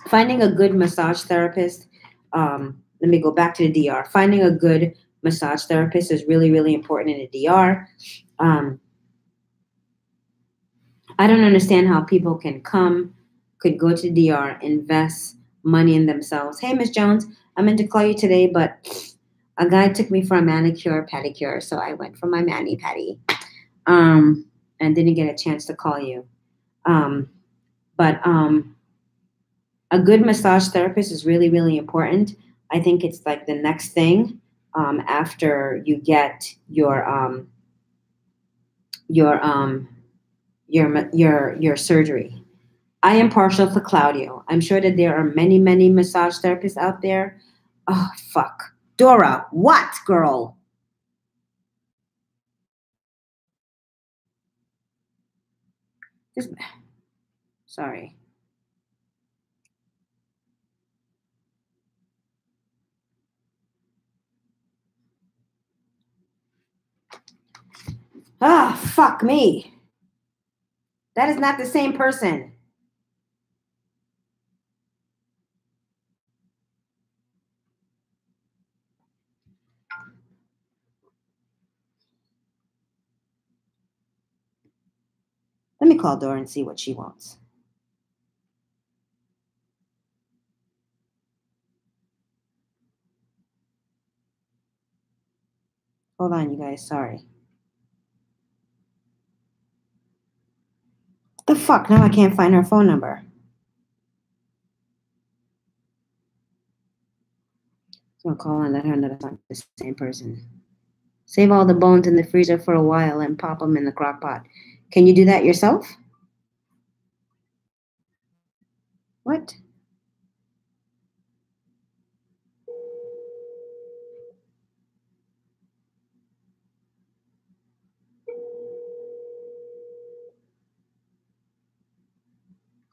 finding a good massage therapist, let me go back to the DR. Finding a good massage therapist is really, really important in the DR. I don't understand how people could go to the DR, invest money in themselves. Hey, Miss Jones, I meant to call you today, but a guy took me for a manicure, pedicure, so I went for my mani-pedi, and didn't get a chance to call you. But a good massage therapist is really, really important. I think it's like the next thing after you get your surgery. I am partial for Claudio. I'm sure that there are many, many massage therapists out there. Oh, fuck. Dora, what, girl? Sorry. Ah, fuck me. That is not the same person. Let me call Dora and see what she wants. Hold on, you guys. Sorry. The fuck? Now I can't find her phone number. So I'll call and let her know that's not the same person. Save all the bones in the freezer for a while and pop them in the crock pot. Can you do that yourself? What?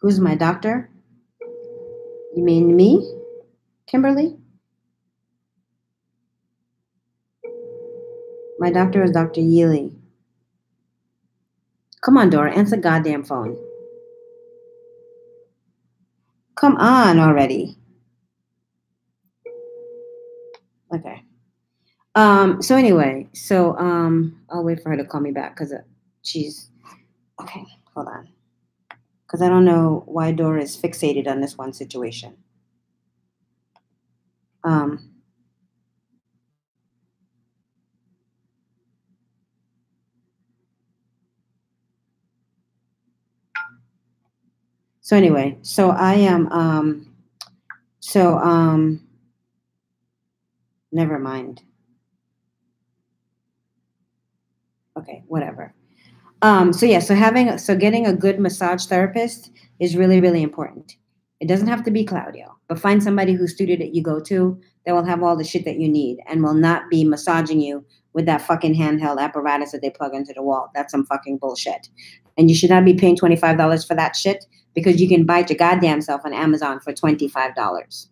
Who's my doctor? You mean me, Kimberly? My doctor is Dr. Yealy. Come on, Dora, answer the goddamn phone. Come on already. Okay. So anyway, I'll wait for her to call me back because she's okay. Hold on, because I don't know why Dora is fixated on this one situation. Um. So anyway, so I am never mind. Okay, whatever. So getting a good massage therapist is really, really important. It doesn't have to be Claudio, but find somebody whose studio that you go to that will have all the shit that you need and will not be massaging you with that fucking handheld apparatus that they plug into the wall. That's some fucking bullshit. And you should not be paying $25 for that shit because you can buy it your goddamn self on Amazon for $25.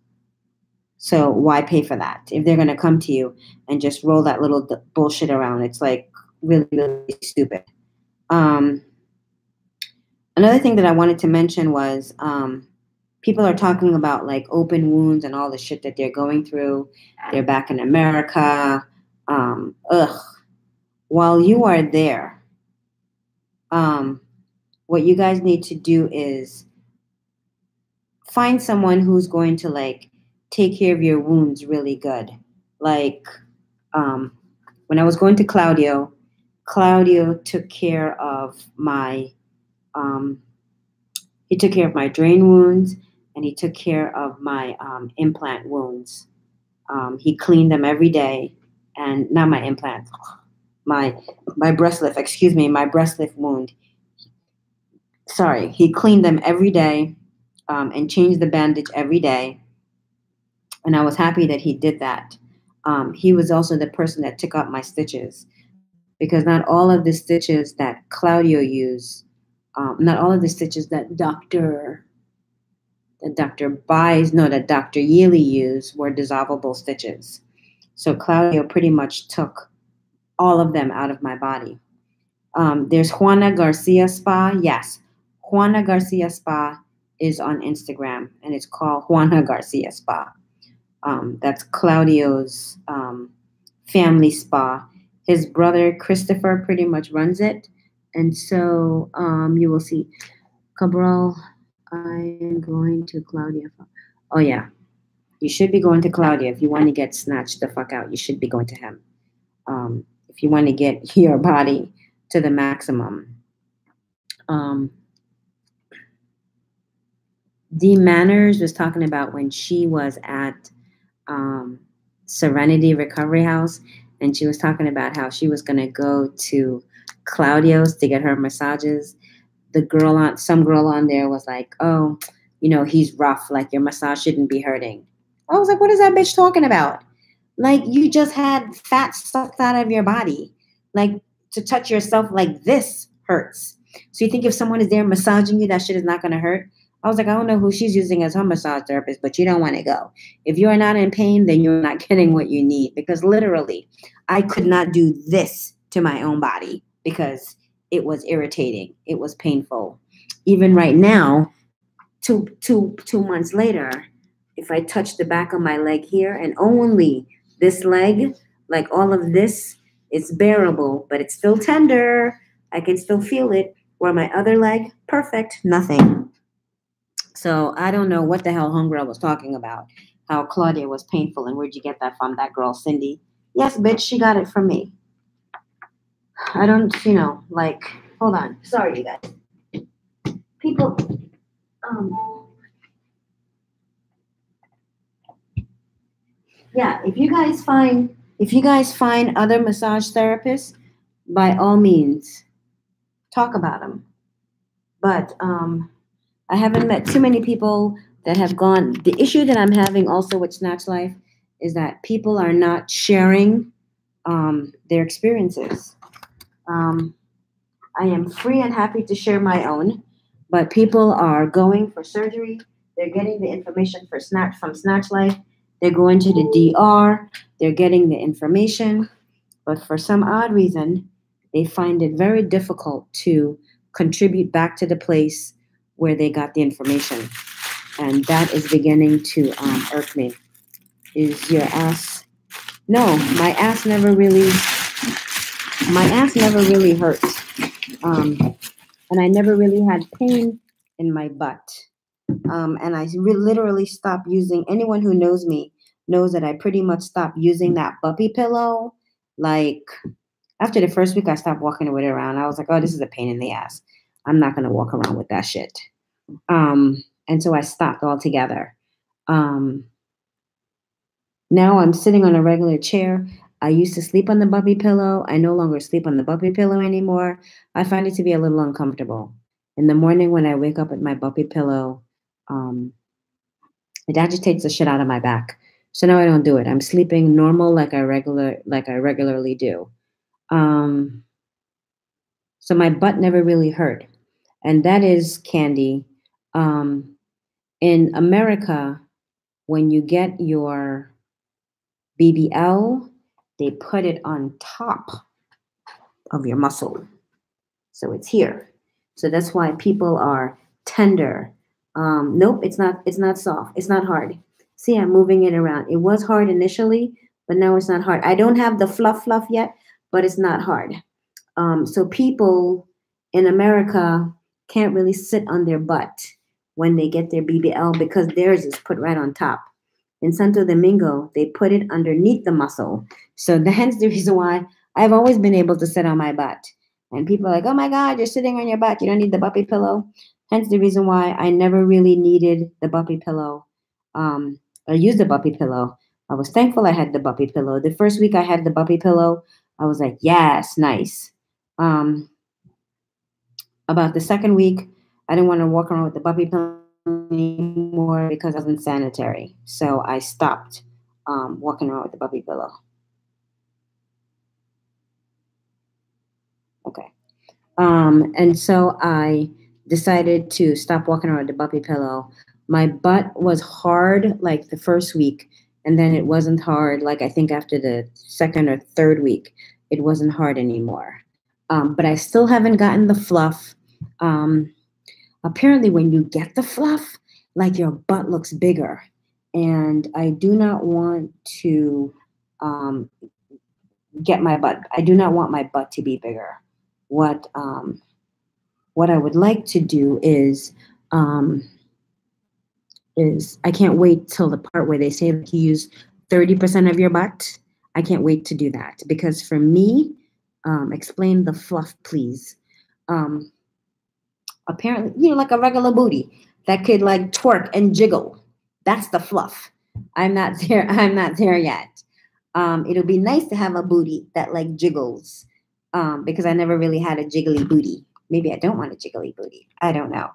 So why pay for that if they're gonna come to you and just roll that little bullshit around? It's like really, really stupid. Another thing that I wanted to mention was people are talking about like open wounds and all the shit that they're going through. They're back in America. While you are there, what you guys need to do is find someone who's going to like take care of your wounds really good. Like when I was going to Claudio took care of my he took care of my drain wounds and he took care of my implant wounds. He cleaned them every day, and not my implant, my breast lift. Excuse me, my breast lift wound. Sorry, he cleaned them every day and changed the bandage every day, and I was happy that he did that. He was also the person that took out my stitches because not all of the stitches that Claudio used, not all of the stitches that Dr. Yealy used were dissolvable stitches. So Claudio pretty much took all of them out of my body. There's Juana Garcia Spa. Yes, Juana Garcia Spa is on Instagram, and it's called Juana Garcia Spa. That's Claudio's family spa. His brother Christopher pretty much runs it, and so you will see. Cabral, I am going to Claudia. Oh yeah, you should be going to Claudia if you want to get snatched the fuck out. You should be going to him. If you want to get your body to the maximum. Dee Manners was talking about when she was at Serenity Recovery House, and she was talking about how she was going to go to Claudio's to get her massages. Some girl on there was like, oh, he's rough, like your massage shouldn't be hurting. I was like, what is that bitch talking about? Like, you just had fat sucked out of your body. Like, to touch yourself like this hurts. So you think if someone is there massaging you, that shit is not going to hurt? I was like, I don't know who she's using as her massage therapist, but you don't want to go. If you're not in pain, then you're not getting what you need. Because literally, I could not do this to my own body because it was irritating. It was painful. Even right now, two months later, if I touch the back of my leg here and only this leg, like all of this, it's bearable, but it's still tender. I can still feel it. Where my other leg, perfect, nothing. So I don't know what the hell homegirl was talking about, how Claudia was painful, and where'd you get that from, that girl Cindy? Yes, bitch, she got it from me. I don't, hold on. Sorry, you guys. People, yeah, if you guys find other massage therapists, by all means, talk about them. But I haven't met too many people that have gone. The issue that I'm having also with Snatch Life is that people are not sharing their experiences. I am free and happy to share my own, but people are going for surgery. They're getting the information from Snatch Life. They're going to the DR. They're getting the information. But for some odd reason, they find it very difficult to contribute back to the place where they got the information. And that is beginning to irk me. Is your ass? No, my ass never really hurt. And I never really had pain in my butt. And I literally stopped using, anyone who knows me knows that I pretty much stopped using that puppy pillow. Like after the first week, I stopped walking with it around. I was like, oh, this is a pain in the ass. I'm not going to walk around with that shit. And so I stopped altogether. Now I'm sitting on a regular chair. I used to sleep on the puppy pillow. I no longer sleep on the puppy pillow anymore. I find it to be a little uncomfortable. In the morning when I wake up with my puppy pillow, it agitates the shit out of my back. So now I don't do it. I'm sleeping normal like I regularly do. So my butt never really hurt. And that is Candy. In America, when you get your BBL, they put it on top of your muscle. So it's here. So that's why people are tender. Nope, it's not soft. It's not hard. See, I'm moving it around. It was hard initially, but now it's not hard. I don't have the fluff yet, but it's not hard. So people in America can't really sit on their butt when they get their BBL because theirs is put right on top. In Santo Domingo, they put it underneath the muscle. So hence the reason why I've always been able to sit on my butt. And people are like, oh my God, you're sitting on your butt. You don't need the puppy pillow. Hence the reason why I never really needed the puppy pillow. I used the puppy pillow. I was thankful I had the puppy pillow. The first week I had the puppy pillow, I was like, yes, nice. About the second week, I didn't want to walk around with the puppy pillow anymore because it wasn't sanitary. So I stopped walking around with the puppy pillow. Okay. And so I decided to stop walking around with the puppy pillow. My butt was hard like the first week, and then it wasn't hard like I think after the second or third week, it wasn't hard anymore. But I still haven't gotten the fluff. Apparently when you get the fluff, like your butt looks bigger. And I do not want to get my butt. I do not want my butt to be bigger. What I would like to do is I can't wait till the part where they say that you use 30% of your butt. I can't wait to do that because for me, explain the fluff, please. Apparently, like a regular booty that could like twerk and jiggle. That's the fluff. I'm not there. I'm not there yet. It'll be nice to have a booty that like jiggles because I never really had a jiggly booty. Maybe I don't want a jiggly booty. I don't know.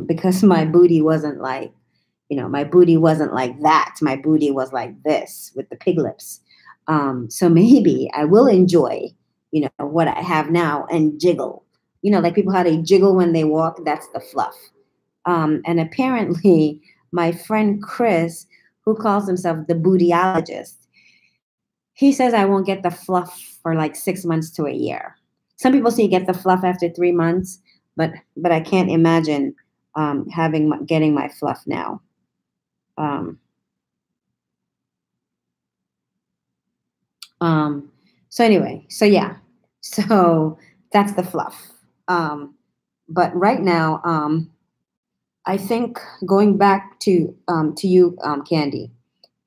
Because my booty wasn't like, my booty wasn't like that. My booty was like this with the pig lips. So maybe I will enjoy, what I have now and jiggle. Like people, how they jiggle when they walk, that's the fluff. And apparently my friend Chris, who calls himself the bootyologist, he says I won't get the fluff for like 6 months to a year. Some people say you get the fluff after 3 months, but I can't imagine getting my fluff now. So anyway, so yeah, so that's the fluff. But right now, I think going back to you, Candy,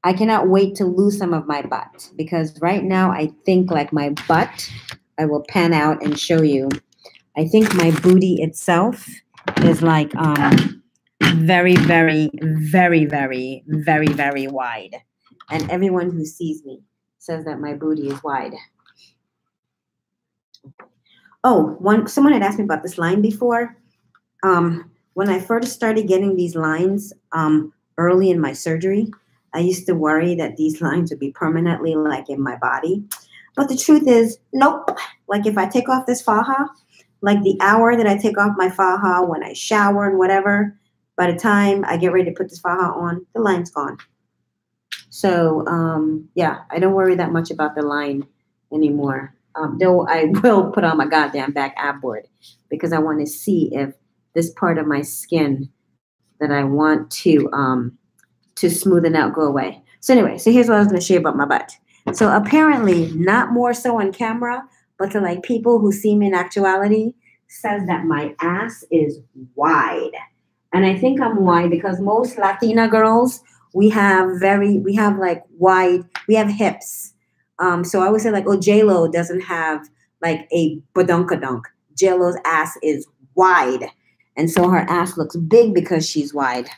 I cannot wait to lose some of my butt because right now I think like my butt, I will pan out and show you. I think my booty itself is like very, very, very, very, very, very wide. And everyone who sees me says that my booty is wide. Oh, someone had asked me about this line before. When I first started getting these lines early in my surgery, I used to worry that these lines would be permanently like in my body. But the truth is, nope. Like if I take off this faja, like the hour that I take off my faja when I shower and whatever, by the time I get ready to put this faja on, the line's gone. So yeah, I don't worry that much about the line anymore. Though I will put on my goddamn back ab board because I want to see if this part of my skin that I want to smoothen out, go away. So anyway, so here's what I was going to share about my butt. So apparently, not more so on camera, but to like people who see me in actuality, says that my ass is wide. And I think I'm wide because most Latina girls, we have like wide, we have hips. So I would say like, oh, J-Lo doesn't have like a badunkadunk. J-Lo's ass is wide. And so her ass looks big because she's wide.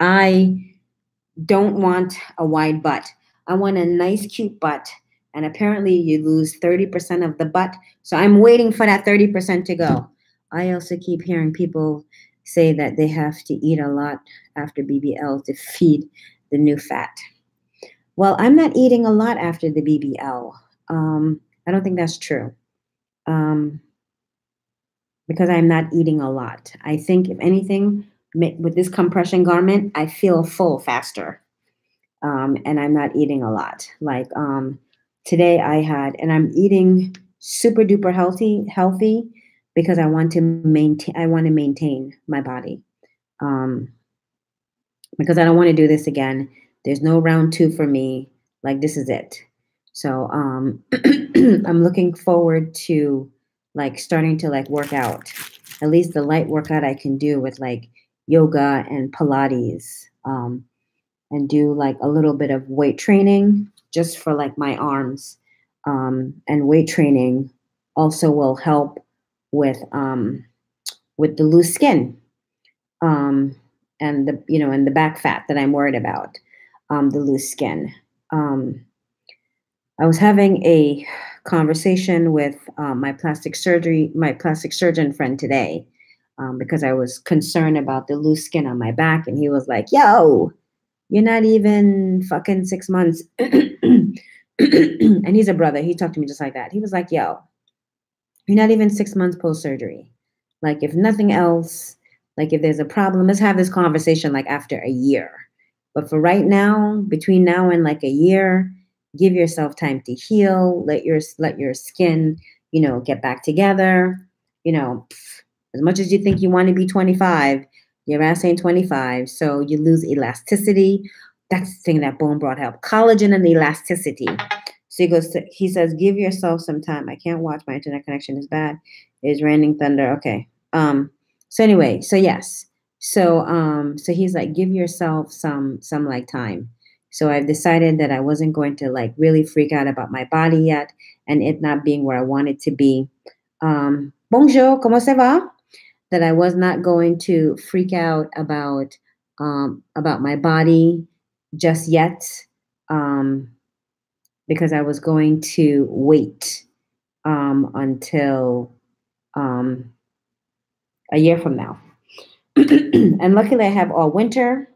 I don't want a wide butt. I want a nice, cute butt. And apparently you lose 30% of the butt. So I'm waiting for that 30% to go. I also keep hearing people say that they have to eat a lot after BBL to feed the new fat. Well, I'm not eating a lot after the BBL. I don't think that's true. Because I'm not eating a lot. I think, if anything, with this compression garment, I feel full faster. And I'm not eating a lot. Like today I had, and I'm eating super duper healthy because I want to maintain my body. Because I don't want to do this again. There's no round 2 for me. Like, this is it. So I'm looking forward to like starting to like work out, at least the light workout I can do with like yoga and Pilates, and do like a little bit of weight training just for like my arms. And weight training also will help with the loose skin, and the, you know, and the back fat that I'm worried about, the loose skin. I was having a conversation with my plastic surgeon friend today, because I was concerned about the loose skin on my back, and he was like, "Yo, you're not even fucking 6 months." And he's a brother. He talked to me just like that. He was like, "Yo, you're not even 6 months post-surgery. Like, if nothing else, like if there's a problem, let's have this conversation like after a year. But for right now, between now and like a year, give yourself time to heal. Let your skin, you know, get back together. You know, as much as you think you want to be 25, your ass ain't 25. So you lose elasticity. That's the thing that bone broth help. Collagen and elasticity." So he says, "Give yourself some time." I can't watch. My internet connection is bad. It's raining thunder. Okay. So anyway, so yes. So he's like, give yourself some like time. So I've decided that I wasn't going to like really freak out about my body yet and it not being where I want it to be. Bonjour, comment ça va? That I was not going to freak out about my body just yet, because I was going to wait until a year from now. And luckily I have all winter.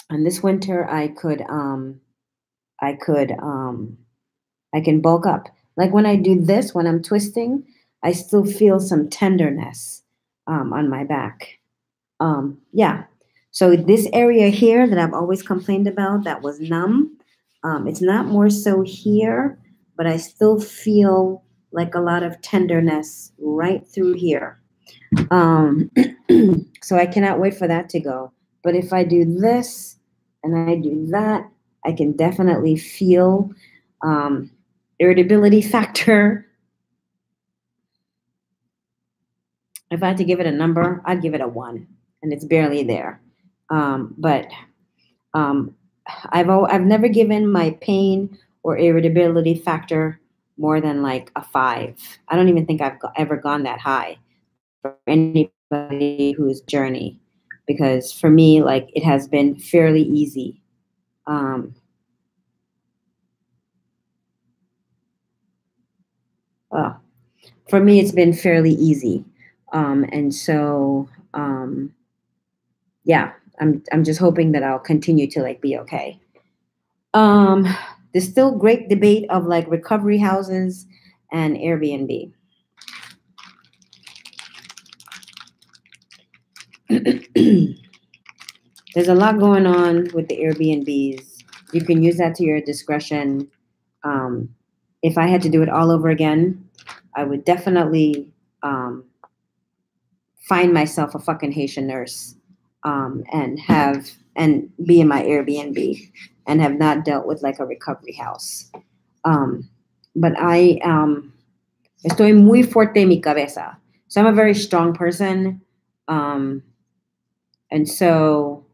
And this winter I can bulk up. Like when I do this, when I'm twisting, I still feel some tenderness on my back. Yeah. So this area here that I've always complained about that was numb, it's not more so here, but I still feel like a lot of tenderness right through here. So I cannot wait for that to go. But if I do this and I do that, I can definitely feel irritability factor. If I had to give it a number, I'd give it a 1, and it's barely there. But I've never given my pain or irritability factor more than like a 5. I don't even think I've ever gone that high for anybody who's journey, because for me, like, it has been fairly easy. For me, it's been fairly easy. And so, yeah, I'm just hoping that I'll continue to like be okay. There's still great debate of like recovery houses and Airbnb. There's a lot going on with the Airbnbs. You can use that to your discretion. If I had to do it all over again, I would definitely find myself a fucking Haitian nurse, and be in my Airbnb and have not dealt with like a recovery house. But I estoy muy fuerte en mi cabeza. So I'm a very strong person. And so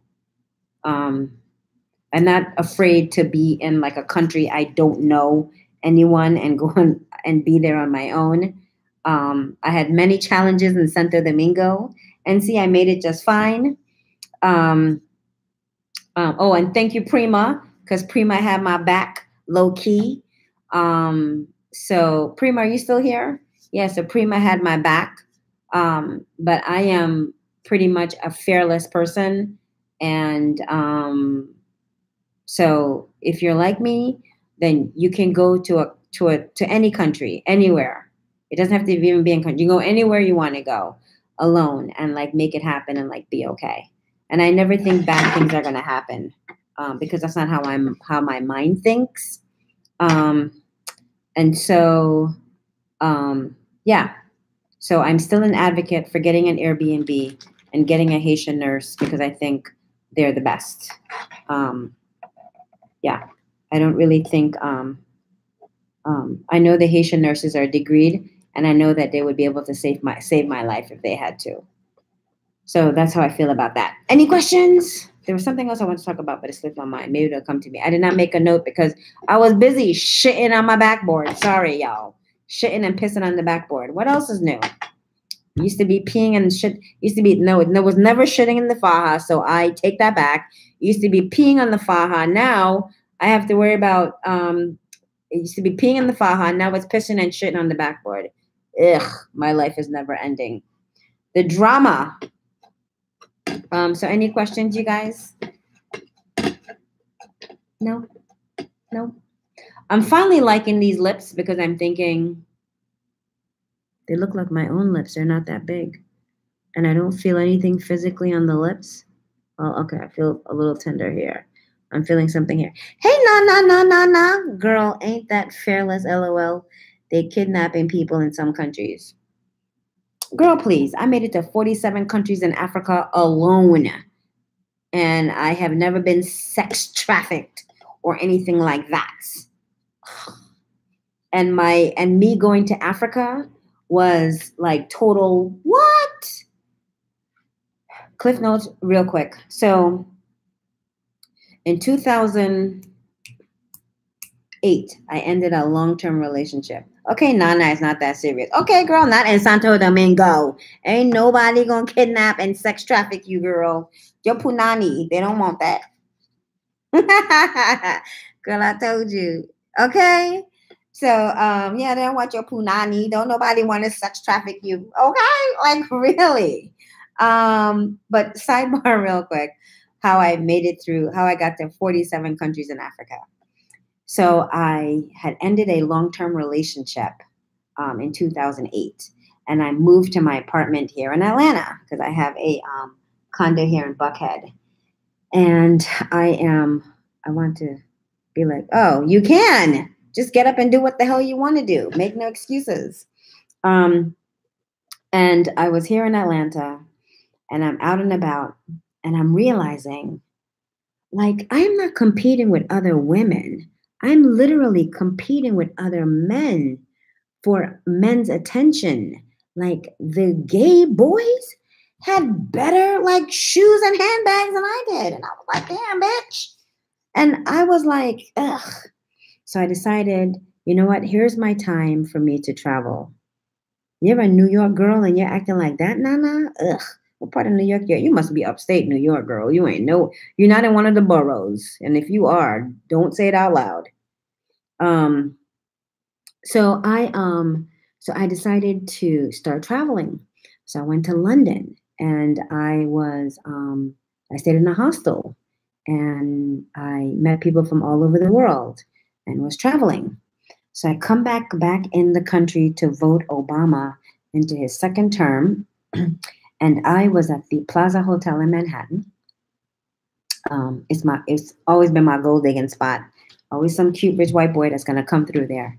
I'm not afraid to be in like a country I don't know anyone and go and be there on my own. I had many challenges in Santo Domingo, and see, I made it just fine. Oh, and thank you, Prima, because Prima had my back low key. So Prima, are you still here? Yeah, so Prima had my back. But I am pretty much a fearless person. And so if you're like me, then you can go to any country, anywhere. It doesn't have to even be in country. You go anywhere you want to go alone and like make it happen and like be okay. And I never think bad things are gonna happen, because that's not how my mind thinks. And so yeah. So I'm still an advocate for getting an Airbnb and getting a Haitian nurse because I think they're the best. Yeah, I don't really think. I know the Haitian nurses are degreed, and I know that they would be able to save my life if they had to. So that's how I feel about that. Any questions? There was something else I wanted to talk about, but it slipped my mind. Maybe it'll come to me. I did not make a note because I was busy shitting on my backboard. Sorry, y'all. Shitting and pissing on the backboard. What else is new? Used to be peeing and shit. No, it was never shitting in the faja, so I take that back. Used to be peeing on the faja. Now I have to worry about, it used to be peeing in the faja. Now it's pissing and shitting on the backboard. Ugh, my life is never ending. The drama. So any questions, you guys? No? I'm finally liking these lips because I'm thinking they look like my own lips. They're not that big. And I don't feel anything physically on the lips. Oh, okay. I feel a little tender here. I'm feeling something here. Hey, nah. Girl, ain't that fearless, LOL. They kidnapping people in some countries. Girl, please. I made it to 47 countries in Africa alone. And I have never been sex trafficked or anything like that. And me going to Africa was like total what? Cliff notes real quick. So in 2008, I ended a long-term relationship. Okay, Nana, it's not that serious. Okay, girl, not in Santo Domingo. Ain't nobody gonna kidnap and sex traffic you, girl. Yo punani, they don't want that. Girl, I told you. Okay? So, yeah, they don't want your punani. Don't nobody want to sex traffic you. Okay? Like, really? But sidebar real quick, how I got to 47 countries in Africa. So I had ended a long-term relationship in 2008, and I moved to my apartment here in Atlanta because I have a condo here in Buckhead. And I want to be like, oh, you can just get up and do what the hell you want to do. Make no excuses. And I was here in Atlanta, and I'm out and about, and I'm realizing, like, I'm not competing with other women. I'm literally competing with other men for men's attention. Like, the gay boys had better, like, shoes and handbags than I did. And I was like, damn, bitch. And I was like, ugh. So I decided, you know what? Here's my time for me to travel. You're a New York girl and you're acting like that, Nana? Ugh. What part of New York? You must be upstate New York, girl. You're not in one of the boroughs. And if you are, don't say it out loud. So I decided to start traveling. So I went to London, and I stayed in a hostel, and I met people from all over the world and was traveling. So I come back in the country to vote Obama into his second term. And I was at the Plaza Hotel in Manhattan. It's always been my gold digging spot. Always some cute rich white boy that's gonna come through there.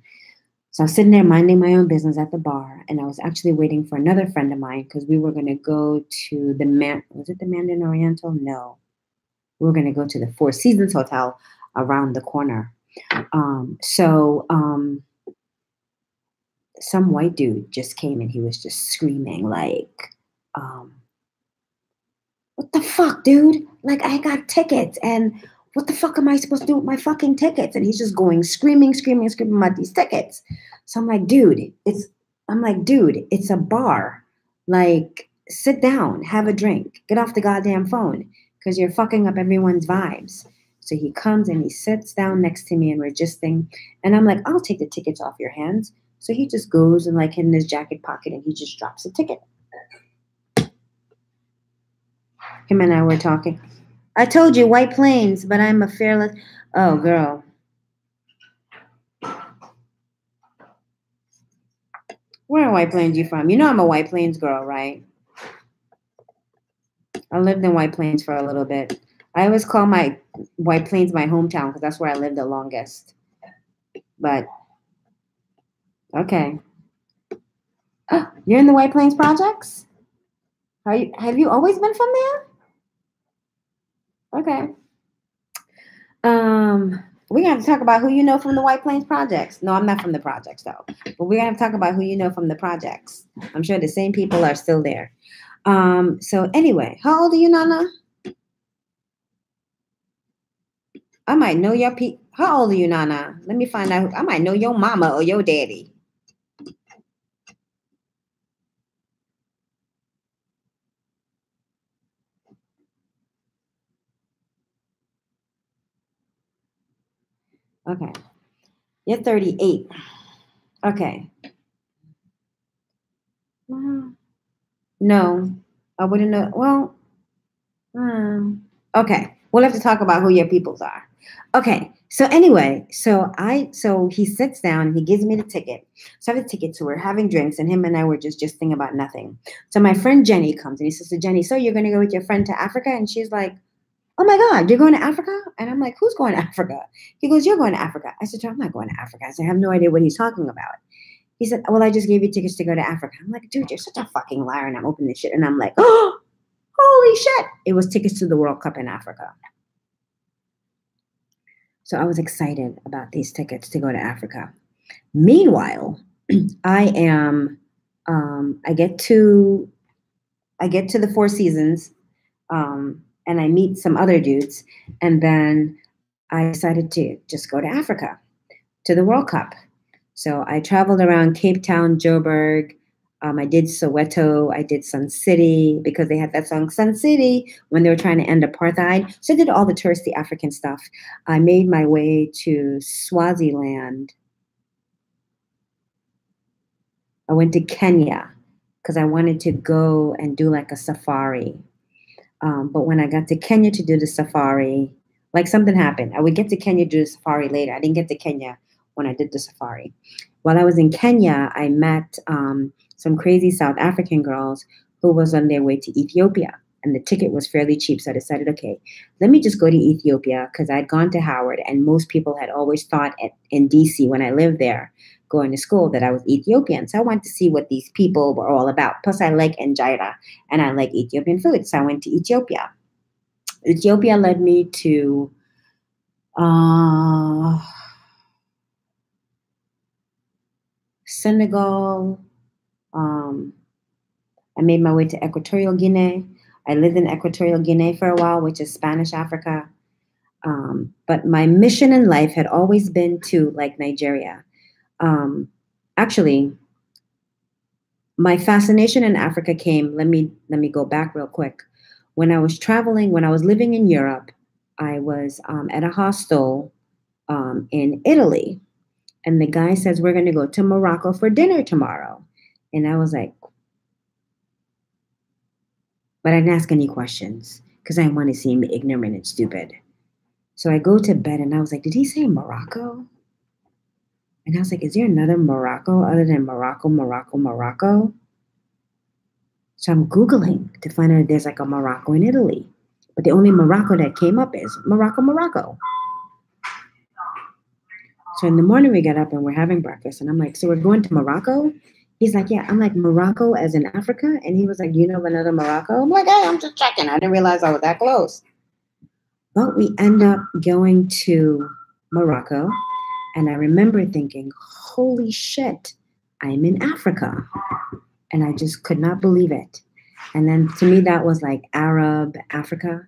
So I was sitting there minding my own business at the bar, and I was actually waiting for another friend of mine because we were going to go to was it the Mandarin Oriental? No. We were going to go to the Four Seasons Hotel around the corner. Some white dude just came and he was just screaming like, what the fuck, dude? Like, I got tickets, and what the fuck am I supposed to do with my fucking tickets? And he's just going screaming about these tickets. So I'm like, dude, it's a bar. Like, sit down, have a drink, get off the goddamn phone, because you're fucking up everyone's vibes. So he comes and he sits down next to me and we're gisting. And I'm like, I'll take the tickets off your hands. So he just goes and like in his jacket pocket and he just drops a ticket. Him and I were talking. I told you, White Plains, but I'm a fearless. Oh, girl. Where in White Plains you from? You know I'm a White Plains girl, right? I lived in White Plains for a little bit. I always call my White Plains my hometown because that's where I lived the longest. But, okay. Oh, you're in the White Plains Projects? Have you always been from there? Okay. We're going to talk about who you know from the White Plains Projects. No, I'm not from the projects, though. But we're going to talk about who you know from the projects. I'm sure the same people are still there. So anyway, how old are you, Nana? I might know your How old are you, Nana? Let me find out. I might know your mama or your daddy. Okay. You're 38. Okay. No, I wouldn't know. Well, okay. We'll have to talk about who your peoples are. Okay. So anyway, so he sits down and he gives me the ticket. So I have the ticket, so we're having drinks, and him and I were just thinking about nothing. So my friend Jenny comes and he says to Jenny, so you're going to go with your friend to Africa? And she's like, oh my God, you're going to Africa? And I'm like, who's going to Africa? He goes, you're going to Africa. I said, I'm not going to Africa. I said, I have no idea what he's talking about. He said, well, I just gave you tickets to go to Africa. I'm like, dude, you're such a fucking liar. And I'm opening this shit. And I'm like, oh, holy shit. It was tickets to the World Cup in Africa. So I was excited about these tickets to go to Africa. Meanwhile, I get to the Four Seasons, and I meet some other dudes. And then I decided to just go to Africa to the World Cup. So I traveled around Cape Town, Joburg. I did Soweto. I did Sun City because they had that song Sun City when they were trying to end apartheid. So I did all the touristy African stuff. I made my way to Swaziland. I went to Kenya because I wanted to go and do like a safari. But when I got to Kenya to do the safari, like something happened. I would get to Kenya to do the safari later. I didn't get to Kenya when I did the safari. While I was in Kenya, I met some crazy South African girls who was on their way to Ethiopia. And the ticket was fairly cheap. So I decided, okay, let me just go to Ethiopia because I'd gone to Howard and most people had always thought in DC when I lived there going to school that I was Ethiopian. So I wanted to see what these people were all about. Plus I like injera and I like Ethiopian food. So I went to Ethiopia. Ethiopia led me to Senegal. I made my way to Equatorial Guinea. I lived in Equatorial Guinea for a while, which is Spanish Africa. But my mission in life had always been to like Nigeria. Actually, my fascination in Africa came, let me go back real quick. When I was living in Europe, I was at a hostel in Italy. And the guy says, we're going to go to Morocco for dinner tomorrow. And I was like, but I didn't ask any questions because I didn't want to seem ignorant and stupid. So I go to bed and I was like, did he say Morocco? And I was like, is there another Morocco other than Morocco, Morocco, Morocco? So I'm Googling to find out if there's like a Morocco in Italy. But the only Morocco that came up is Morocco, Morocco. So in the morning we get up and we're having breakfast, and I'm like, so we're going to Morocco? He's like, yeah. I'm like, Morocco as in Africa? And he was like, you know of another Morocco? I'm like, hey, I'm just checking. I didn't realize I was that close. But we end up going to Morocco, and I remember thinking, holy shit, I'm in Africa. And I just could not believe it. And then to me, that was like Arab Africa.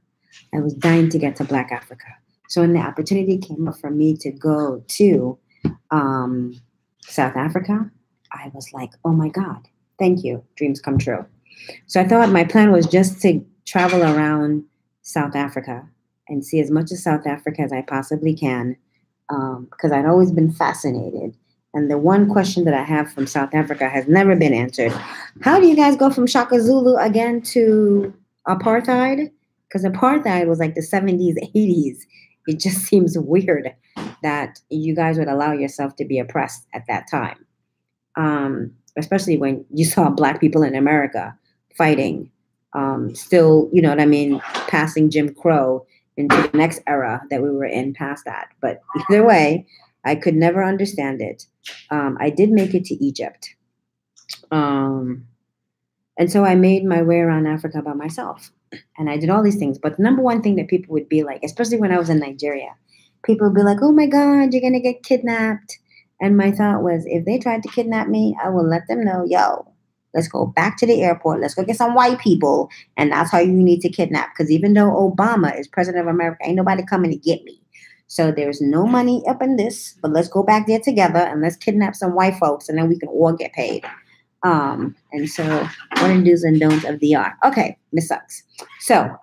I was dying to get to Black Africa. So when the opportunity came up for me to go to South Africa, I was like, oh my God, thank you. Dreams come true. So I thought my plan was just to travel around South Africa and see as much of South Africa as I possibly can, because I'd always been fascinated. And the one question that I have from South Africa has never been answered. How do you guys go from Shaka Zulu again to apartheid? Because apartheid was like the 70s, 80s. It just seems weird that you guys would allow yourself to be oppressed at that time. Especially when you saw Black people in America fighting, still, you know what I mean, passing Jim Crow into the next era that we were in past that. But either way, I could never understand it. I did make it to Egypt. And so I made my way around Africa by myself. And I did all these things. But the number one thing that people would be like, especially when I was in Nigeria, people would be like, oh my God, you're going to get kidnapped. And my thought was, if they tried to kidnap me, I will let them know, yo, let's go back to the airport. Let's go get some white people. And that's how you need to kidnap. Because even though Obama is president of America, ain't nobody coming to get me. So there's no money up in this. But let's go back there together and let's kidnap some white folks. And then we can all get paid. And so what are do's and don'ts of the art? Okay, this sucks. So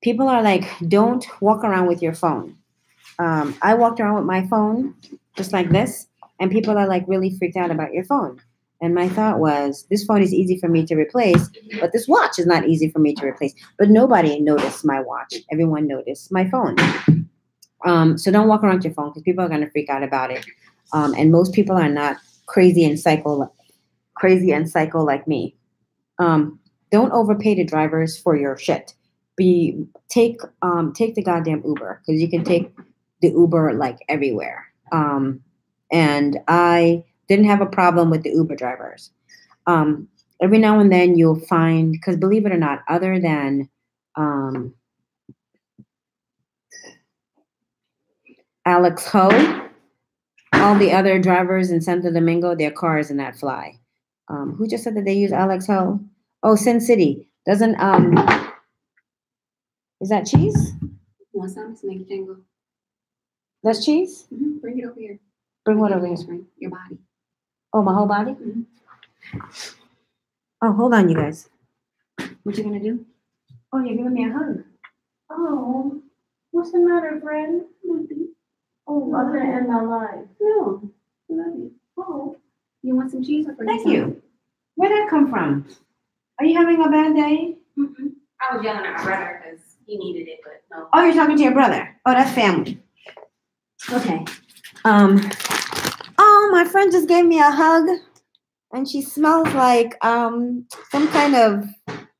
people are like, don't walk around with your phone. I walked around with my phone just like this, and people are like really freaked out about your phone. And my thought was, this phone is easy for me to replace, but this watch is not easy for me to replace. But nobody noticed my watch. Everyone noticed my phone. So don't walk around with your phone because people are going to freak out about it. And most people are not crazy and psycho like me. Don't overpay the drivers for your shit. Take the goddamn Uber, because you can take the Uber like everywhere. And I didn't have a problem with the Uber drivers. Every now and then you'll find, because believe it or not, other than Alex Ho, all the other drivers in Santo Domingo, their cars and that fly. Who just said that they use Alex Ho? Oh, Sin City. Doesn't is that cheese? Want some to make it jingle? That's cheese? Mm-hmm. Bring it over here. Bring what over here? Your body. Oh, my whole body? Mm-hmm. Oh, hold on, you guys. What you gonna do? Oh, you're giving me a hug. Oh, what's the matter, friend? Nothing. Oh, I'm gonna end my life. No. I love you. Oh, You want some cheese? Or thank you. Where'd that come from? Are you having a bad day? Mm-mm. I was yelling at my brother because he needed it, but no. Oh, you're talking to your brother. Oh, that's family. Okay. Oh, my friend just gave me a hug, and she smells like some kind of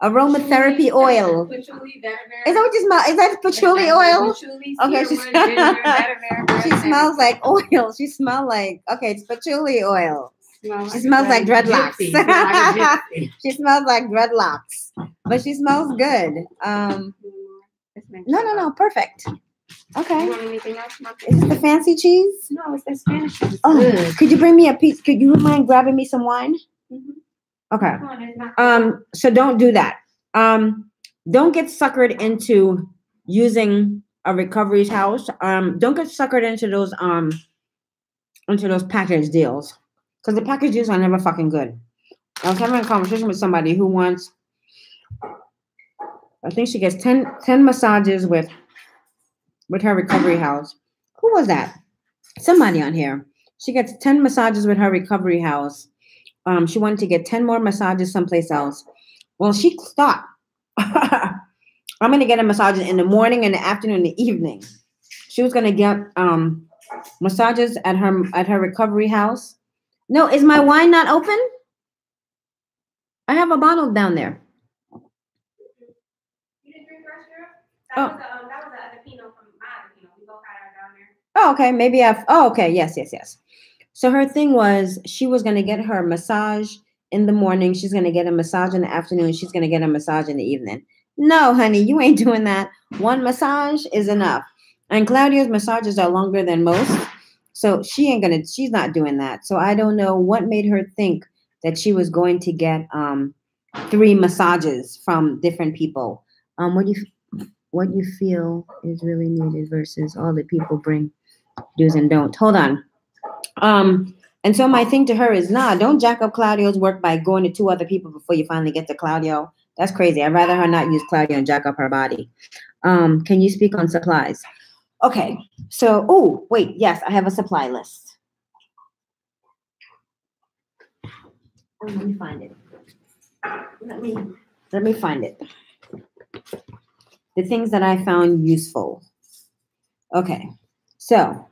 aromatherapy oil. Patchouli, vetiver. Is that what you smell? Is that patchouli oil? Patchouli, Okay, cedarwood, ginger, vetiver, she smells like oil. She smells like, okay, it's patchouli oil. She smells like dreadlocks. She smells like dreadlocks, but she smells good. No, perfect. Okay. You want anything else? Is this the fancy cheese? No, it's the Spanish cheese. Oh, Good. could you bring me a piece? Could you mind grabbing me some wine? Mm-hmm. Okay. So don't do that. Don't get suckered into using a recovery house. Don't get suckered into those package deals. Because the package deals are never fucking good. I was having a conversation with somebody who wants, I think she gets 10 massages with her recovery house. Who was that? Somebody on here. She gets 10 massages with her recovery house. She wanted to get 10 more massages someplace else. Well, she thought, I'm going to get a massage in the morning, in the afternoon, in the evening. She was going to get massages at her recovery house. No, is my wine not open? I have a bottle down there. You didn't drink Rush Europe? Oh. That was the other Pinot from my other Pinot. We both had our down there. Oh, okay. Maybe oh, okay. Yes, yes, yes. So her thing was she was going to get her massage in the morning. She's going to get a massage in the afternoon. She's going to get a massage in the evening. No, honey, you ain't doing that. One massage is enough. And Claudia's massages are longer than most. So she's not doing that. So I don't know what made her think that she was going to get 3 massages from different people. What you feel is really needed versus all the people bring do's and don'ts. Hold on. And so my thing to her is, nah, don't jack up Claudio's work by going to 2 other people before you finally get to Claudio. That's crazy. I'd rather her not use Claudio and jack up her body. Can you speak on supplies? Okay. So, oh, wait. Yes, I have a supply list. Oh, let me find it. Let me find it. The things that I found useful. Okay. So,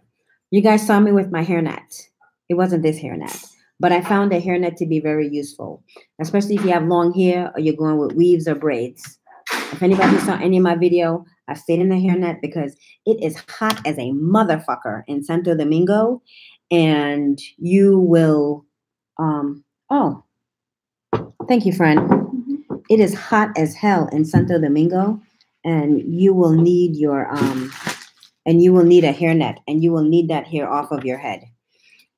you guys saw me with my hairnet. It wasn't this hairnet, but I found a hairnet to be very useful, especially if you have long hair or you're going with weaves or braids. If anybody saw any of my video, I stayed in the hairnet because it is hot as a motherfucker in Santo Domingo, and you will, oh, thank you, friend. It is hot as hell in Santo Domingo, and you will need your, and you will need a hairnet, and you will need that hair off of your head.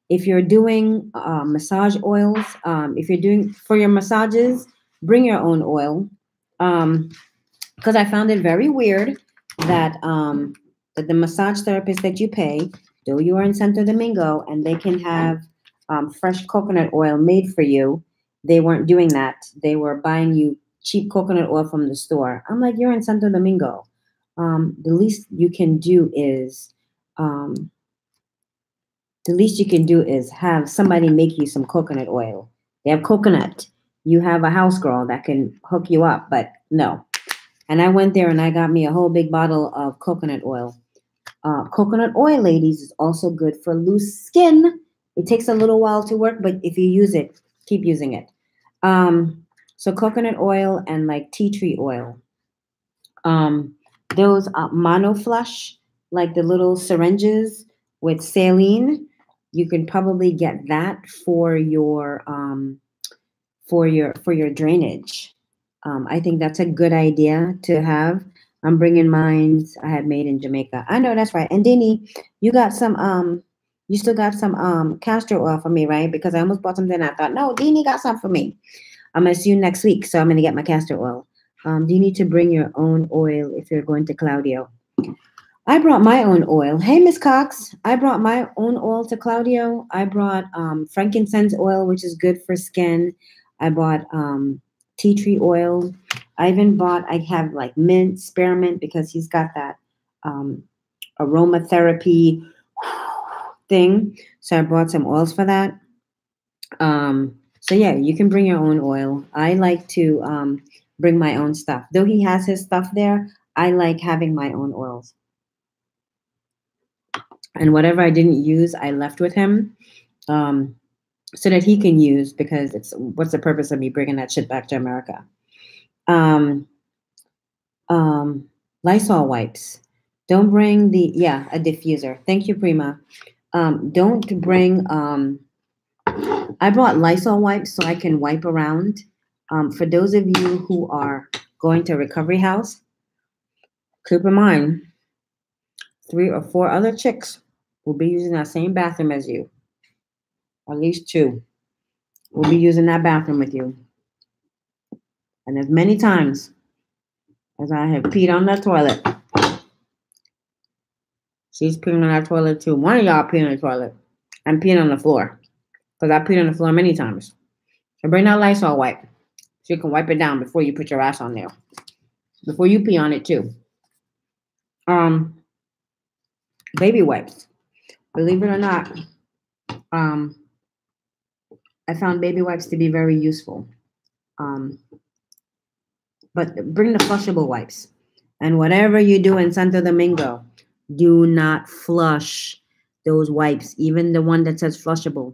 If you're doing massage oils, if you're doing for your massages, bring your own oil. Because I found it very weird that that the massage therapist that you pay, though you are in Santo Domingo, and they can have fresh coconut oil made for you, they weren't doing that. They were buying you cheap coconut oil from the store. I'm like, you're in Santo Domingo. The least you can do is have somebody make you some coconut oil. They have coconut. You have a house girl that can hook you up, but no. And I went there and I got me a whole big bottle of coconut oil. Coconut oil, ladies, is also good for loose skin. It takes a little while to work, but if you use it, keep using it. So coconut oil and like tea tree oil. Those monoflush, like the little syringes with saline, you can probably get that for your drainage. I think that's a good idea to have. I'm bringing mine. I had made in Jamaica. I know that's right. And Dini, you got some. You still got some castor oil for me, right? Because I almost bought something. I thought, no, Dini got some for me. I'm gonna see you next week, so I'm gonna get my castor oil. Do you need to bring your own oil if you're going to Claudio? I brought my own oil. Hey, Miss Cox. I brought my own oil to Claudio. I brought frankincense oil, which is good for skin. I bought tea tree oil. I have like mint, spearmint, because he's got that aromatherapy thing. So I brought some oils for that. So yeah, you can bring your own oil. I like to bring my own stuff. Though he has his stuff there, I like having my own oils. And whatever I didn't use, I left with him so that he can use, because what's the purpose of me bringing that shit back to America? Lysol wipes. Don't bring a diffuser. Thank you, Prima. Don't bring, I brought Lysol wipes so I can wipe around. For those of you who are going to recovery house, keep in mind, 3 or 4 other chicks will be using that same bathroom as you. At least 2 will be using that bathroom with you. And as many times as I have peed on that toilet, she's peeing on that toilet too. One of y'all peeing on the toilet. I'm peeing on the floor, because I peed on the floor many times. So bring that Lysol wipe so you can wipe it down before you put your ass on there. Before you pee on it too. Baby wipes. Believe it or not, I found baby wipes to be very useful. But bring the flushable wipes. And whatever you do in Santo Domingo, do not flush those wipes. Even the one that says flushable.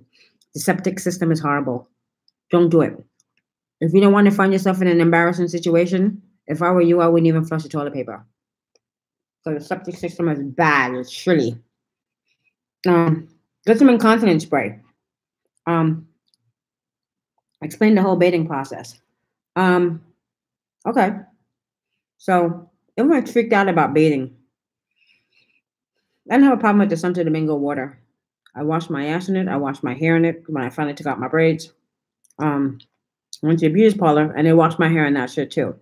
The septic system is horrible. Don't do it. If you don't want to find yourself in an embarrassing situation, if I were you, I wouldn't even flush the toilet paper. So the septic system is bad. It's shitty. Get some incontinence spray. Explain the whole bathing process. Okay. So everyone's freaked out about bathing. I don't have a problem with the Santo Domingo water. I washed my ass in it. I washed my hair in it when I finally took out my braids. Went to the beauty parlor and they washed my hair in that shit too.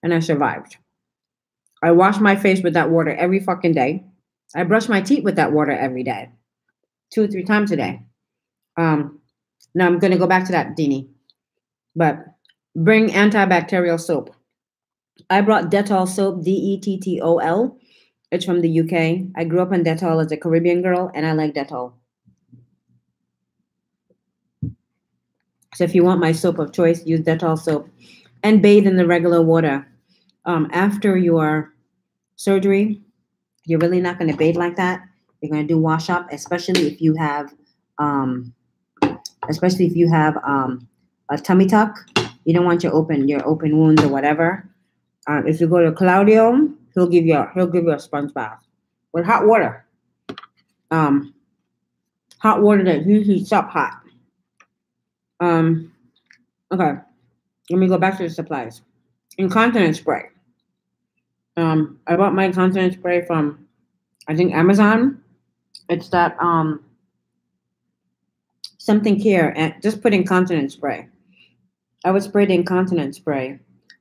And I survived. I wash my face with that water every fucking day. I brush my teeth with that water every day. 2 or 3 times a day. Now I'm gonna go back to that, Deanie. But bring antibacterial soap. I brought Dettol soap, Dettol. It's from the UK. I grew up on Dettol as a Caribbean girl, and I like Dettol. So if you want my soap of choice, use Dettol soap and bathe in the regular water. After your surgery, you're really not going to bathe like that. You're going to do wash up, especially if you have a tummy tuck. You don't want your open wounds or whatever. If you go to Claudio, he'll give you a sponge bath with hot water. Hot water that he heats up hot. Okay. Let me go back to the supplies. Incontinence spray. I bought my incontinence spray from, I think, Amazon. It's that something care, and just put incontinence spray. I would spray the incontinence spray,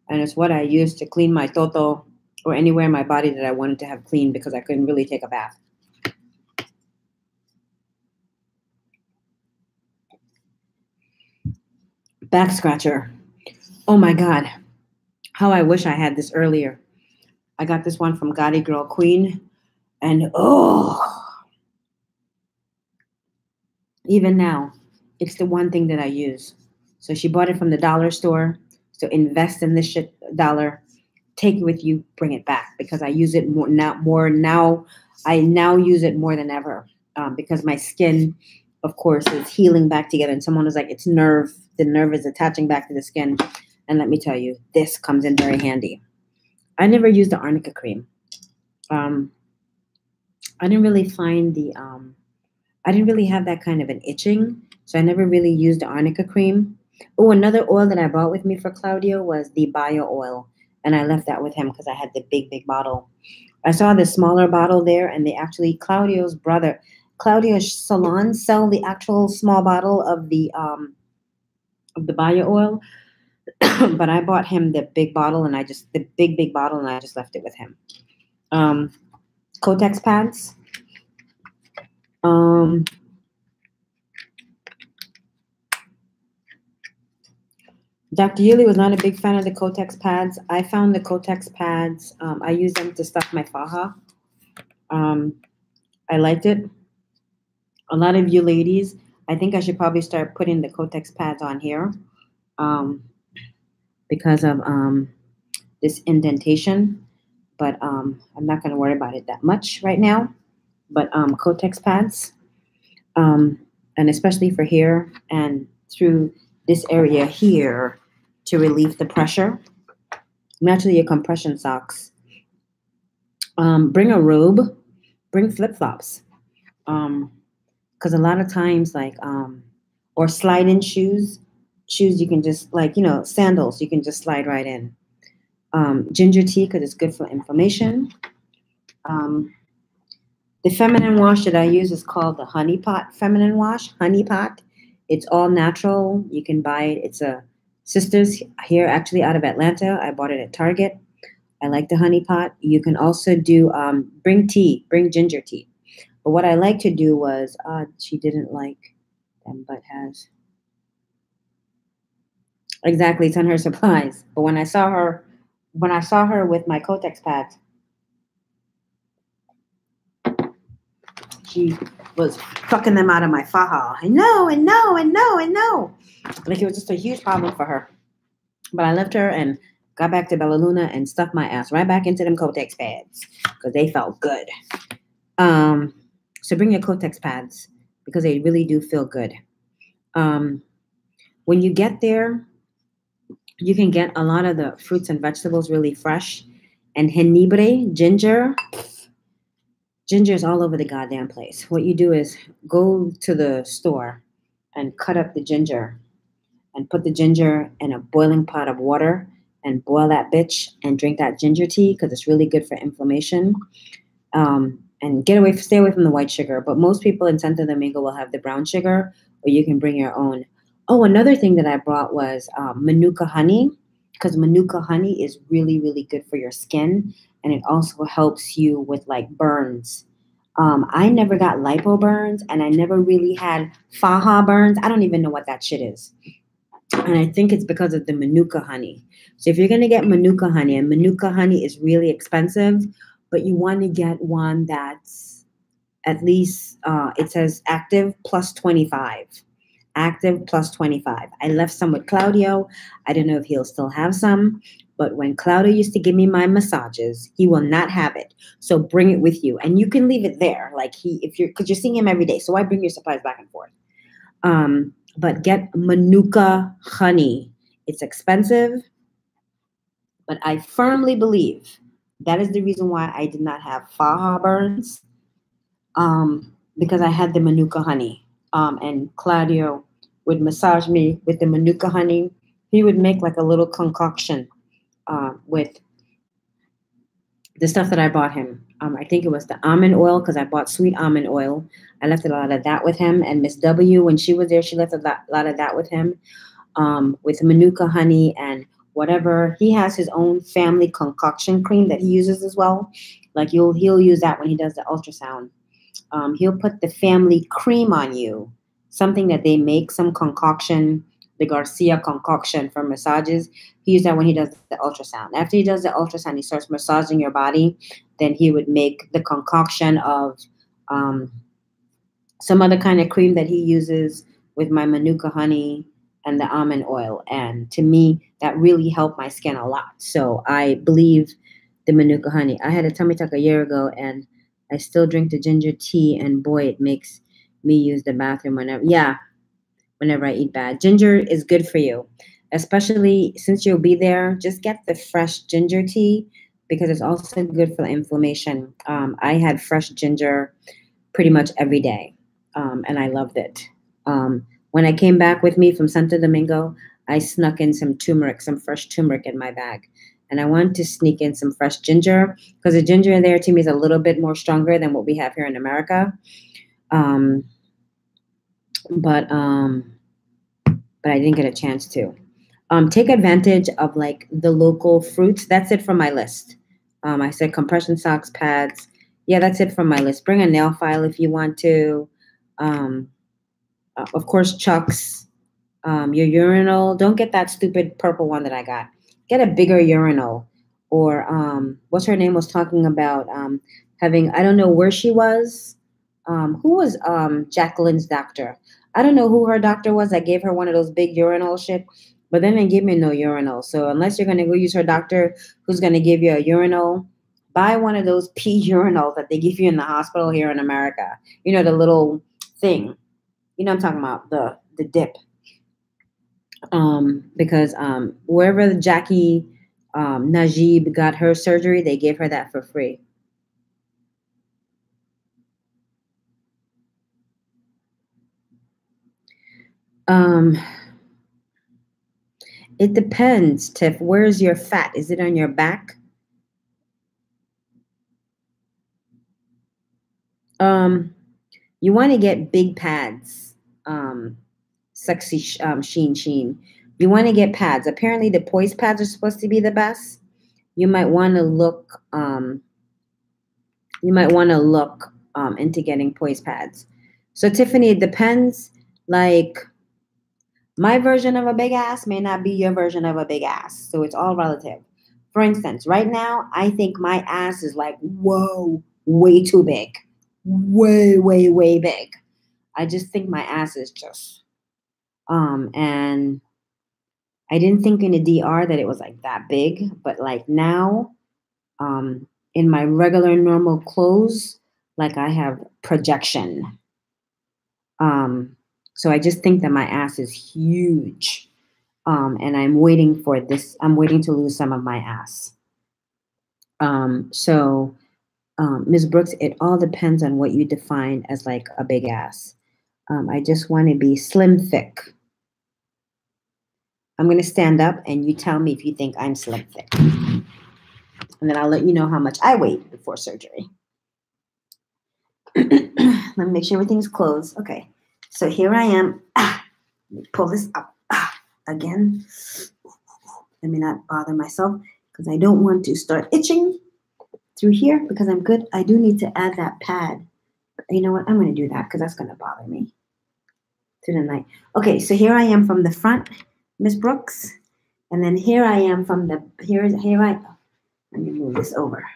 and it's what I use to clean my toto or anywhere in my body that I wanted to have clean because I couldn't really take a bath. Back scratcher. Oh my God. How I wish I had this earlier. I got this one from Gotti Girl Queen. And even now, it's the one thing that I use. So she bought it from the dollar store. So invest in this shit dollar. Take it with you, bring it back. Because I use it more now. I now use it more than ever. Because my skin, of course, is healing back together. And someone was like, it's nerve. The nerve is attaching back to the skin. And let me tell you, this comes in very handy. I never used the arnica cream. I didn't really find I didn't really have that kind of an itching. So I never really used the arnica cream. Oh, another oil that I brought with me for Claudio was the bio oil. And I left that with him because I had the big bottle. I saw the smaller bottle there, and they actually, Claudio's salon sell the actual small bottle of the bio oil. But I bought him the big bottle, and the big bottle, and I just left it with him. Kotex pads. Dr. Yuli was not a big fan of the Kotex pads. I found the Kotex pads. I use them to stuff my faja. I liked it. A lot of you ladies, I think I should probably start putting the Kotex pads on here because of this indentation. But I'm not going to worry about it that much right now. But Kotex pads, and especially for here and through this area here to relieve the pressure. Naturally, your compression socks. Bring a robe. Bring flip-flops. Because a lot of times, or slide-in shoes you can just, sandals, you can just slide right in. Ginger tea, because it's good for inflammation. The feminine wash that I use is called the Honey Pot Feminine Wash. Honey Pot. It's all natural. You can buy it. It's a sister's here, actually out of Atlanta. I bought it at Target. I like the Honey Pot. You can also do, bring ginger tea. But what I like to do was, she didn't like them, but has. Exactly, it's on her supplies. But when I saw her with my Kotex pads, she was plucking them out of my faja. And no. Like it was just a huge problem for her. But I left her and got back to Bella Luna and stuffed my ass right back into them Kotex pads because they felt good. So bring your Kotex pads because they really do feel good. When you get there, you can get a lot of the fruits and vegetables really fresh. And jengibre, Ginger is all over the goddamn place. What you do is go to the store and cut up the ginger and put the ginger in a boiling pot of water and boil that bitch and drink that ginger tea because it's really good for inflammation. And stay away from the white sugar. But most people in Santo Domingo will have the brown sugar, or you can bring your own. Oh, another thing that I brought was Manuka honey, because Manuka honey is really, really good for your skin, and it also helps you with like burns. I never got lipo burns, and I never really had faja burns. I don't even know what that shit is. And I think it's because of the Manuka honey. So if you're going to get Manuka honey, and Manuka honey is really expensive, but you want to get one that's at least, it says active plus 25. Active plus 25. I left some with Claudio. I don't know if he'll still have some, but when Claudio used to give me my massages, he will not have it. So bring it with you. And you can leave it there. Like because you're seeing him every day. So why bring your supplies back and forth? But get Manuka honey. It's expensive, but I firmly believe that is the reason why I did not have faja burns, because I had the Manuka honey. And Claudio would massage me with the Manuka honey. He would make like a little concoction with the stuff that I bought him. I think it was the almond oil because I bought sweet almond oil. I left a lot of that with him. And Miss W, when she was there, she left a lot of that with him, with Manuka honey and whatever. He has his own family concoction cream that he uses as well. Like he'll use that when he does the ultrasound. He'll put the family cream on you, something that they make, some concoction, the Garcia concoction for massages. He uses that when he does the ultrasound. After he does the ultrasound, he starts massaging your body. Then he would make the concoction of some other kind of cream that he uses with my Manuka honey and the almond oil. And to me, that really helped my skin a lot. So I believe the Manuka honey. I had a tummy tuck a year ago, and I still drink the ginger tea, and boy, it makes me use the bathroom whenever I eat bad. Ginger is good for you, especially since you'll be there. Just get the fresh ginger tea because it's also good for inflammation. I had fresh ginger pretty much every day, and I loved it. When I came back with me from Santo Domingo, I snuck in some fresh turmeric in my bag. And I wanted to sneak in some fresh ginger because the ginger in there to me is a little bit more stronger than what we have here in America. But I didn't get a chance to. Take advantage of like the local fruits. That's it from my list. I said compression socks, pads. Yeah, that's it from my list. Bring a nail file if you want to. Of course, Chucks. Your urinal. Don't get that stupid purple one that I got. Get a bigger urinal. Or what's her name was talking about having, I don't know where she was. Who was Jacqueline's doctor? I don't know who her doctor was that gave her one of those big urinal shit, but then they gave me no urinal. So unless you're going to go use her doctor who's going to give you a urinal, buy one of those pee urinals that they give you in the hospital here in America. You know, the little thing. You know what I'm talking about, the dip. Because wherever Jackie Najib got her surgery, they gave her that for free. It depends, Tiff. Where's your fat? Is it on your back? You want to get big pads. Sexy sheen. You want to get pads. Apparently the poise pads are supposed to be the best. You might want to look into getting poise pads. So Tiffany, it depends. Like my version of a big ass may not be your version of a big ass. So it's all relative. For instance, right now, I think my ass is like, whoa, way too big. Way, way, way big. I just think my ass is just, and I didn't think in the DR that it was like that big, but like now, in my regular normal clothes, like I have projection. So I just think that my ass is huge. And I'm waiting to lose some of my ass. So Ms. Brooks, it all depends on what you define as like a big ass. I just want to be slim thick. I'm going to stand up and you tell me if you think I'm slim thick. And then I'll let you know how much I weighed before surgery. Let me make sure everything's closed. Okay. So here I am. Let me pull this up again. Let me not bother myself because I don't want to start itching through here because I'm good. I do need to add that pad. You know what? I'm going to do that because that's going to bother me through the night. Okay, so here I am from the front, Miss Brooks. And then here I am from the, let me move this over.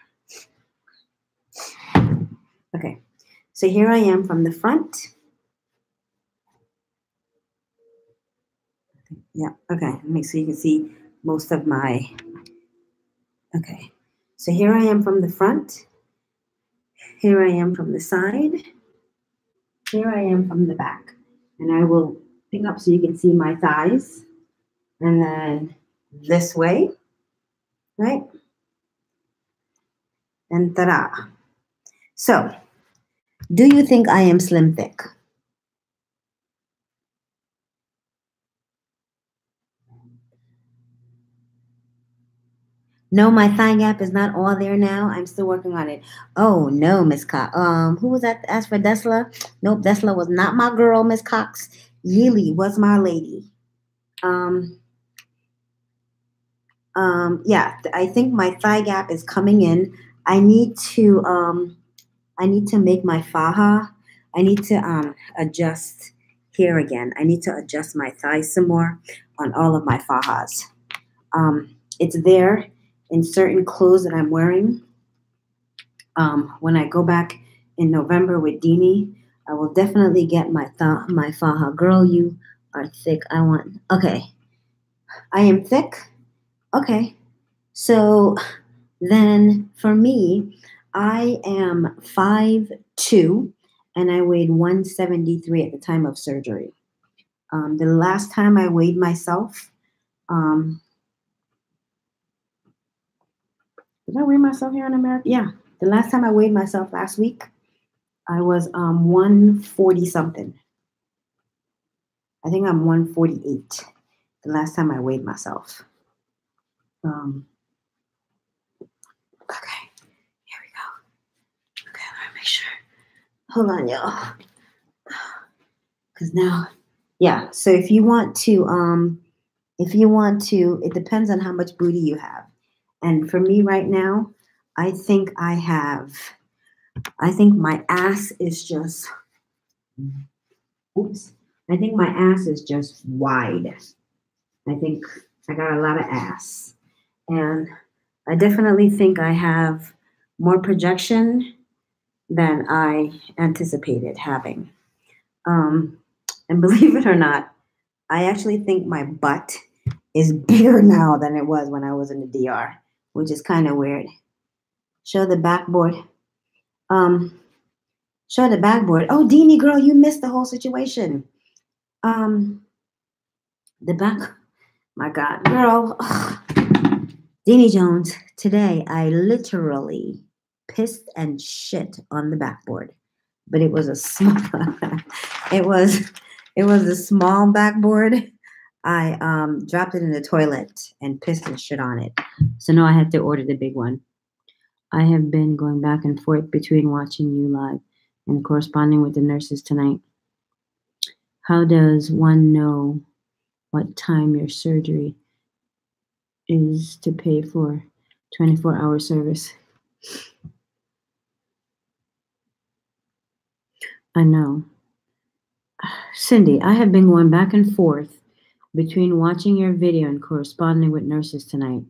Okay, so here I am from the front. Yeah, okay, make sure you can see most of my, okay. So here I am from the front. Here I am from the side. Here I am from the back. And I will pick up so you can see my thighs. And then this way, right? And ta-da. So, do you think I am slim thick? No, my thigh gap is not all there now. I'm still working on it. Oh no, Miss Cox. Who was that? Asked for Desla? Nope, Desla was not my girl, Miss Cox. Yeely was my lady. Yeah, I think my thigh gap is coming in. I need to make my faja. I need to adjust here again. I need to adjust my thighs some more on all of my fajas. It's there in certain clothes that I'm wearing. When I go back in November with Deanie, I will definitely get my faja. Girl, you are thick. Okay. I am thick. Okay. So then for me, I am 5'2", and I weighed 173 at the time of surgery. The last time I weighed myself, did I weigh myself here in America? Yeah. The last time I weighed myself last week, I was 140 something. I think I'm 148 the last time I weighed myself. Okay, here we go. Okay, let me make sure. Hold on, y'all. Because now, yeah. So if you want to, it depends on how much booty you have. And for me right now, I think my ass is just, I think my ass is just wide. I think I got a lot of ass. And I definitely think I have more projection than I anticipated having. And believe it or not, I actually think my butt is bigger now than it was when I was in the DR, which is kind of weird. Show the backboard. Show the backboard. Oh, Deanie girl, you missed the whole situation. The back. My God, girl. Ugh. Deanie Jones, today I literally pissed and shit on the backboard, but it was a small. it was a small backboard. I dropped it in the toilet and pissed and shit on it. So now I had to order the big one. I have been going back and forth between watching you live and corresponding with the nurses tonight. How does one know what time your surgery is to pay for 24-hour service? I know. Cindy, I have been going back and forth between watching your video and corresponding with nurses tonight.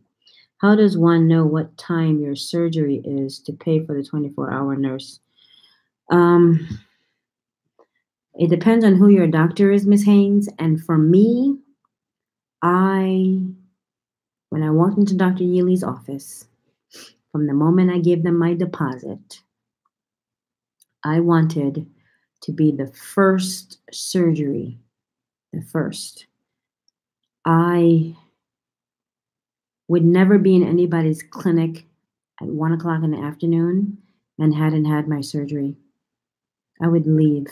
How does one know what time your surgery is to pay for the 24-hour nurse? It depends on who your doctor is, Ms. Haynes. And for me, when I walked into Dr. Yealy's office, from the moment I gave them my deposit, I wanted to be the first surgery, the first. I would never be in anybody's clinic at 1 o'clock in the afternoon and hadn't had my surgery, I would leave.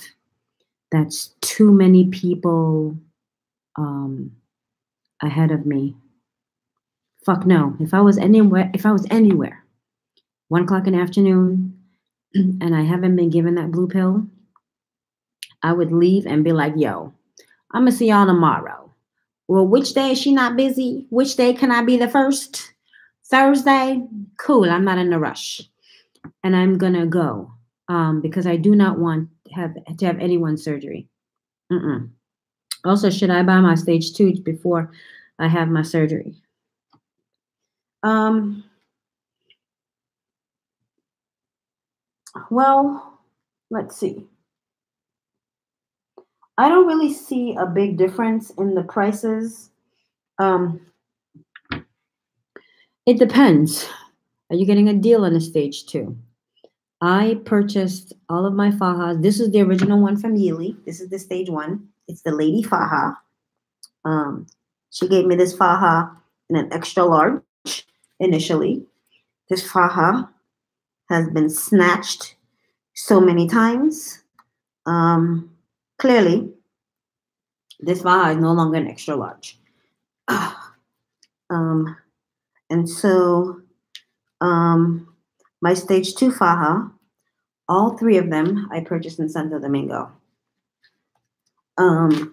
That's too many people ahead of me. Fuck no. If I was anywhere, 1 o'clock in the afternoon, and I haven't been given that blue pill, I would leave and be like, yo, I'm gonna see y'all tomorrow. Well, which day is she not busy? Which day can I be the first? Thursday? Cool, I'm not in a rush. And I'm gonna go. Because I do not want to have anyone's surgery. Also, should I buy my stage 2 before I have my surgery? Well, let's see. I don't really see a big difference in the prices. It depends. Are you getting a deal on a stage 2? I purchased all of my fahas. This is the original one from Yili. This is the stage 1. It's the lady faha. She gave me this faha in an extra large initially. This faha has been snatched so many times. Clearly, this faha is no longer an extra large. And so my stage 2 faja, all 3 of them I purchased in Santo Domingo. And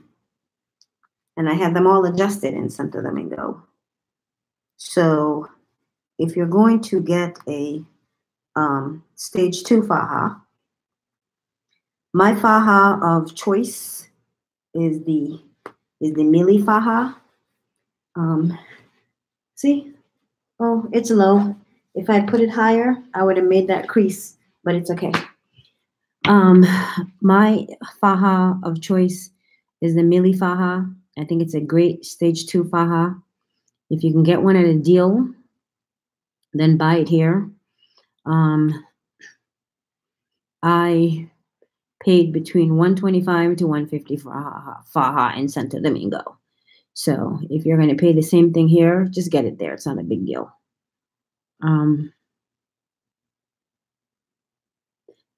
I had them all adjusted in Santo Domingo. So if you're going to get a stage 2 faja, my faja of choice is the Mili faja. See? Oh, it's low. If I put it higher, I would have made that crease, but it's okay. My faja of choice is the Mili faja. I think it's a great stage 2 faja. If you can get one at a deal, then buy it here. I paid between $125 to $150 for faja in Santo Domingo. So if you're going to pay the same thing here, just get it there. It's not a big deal.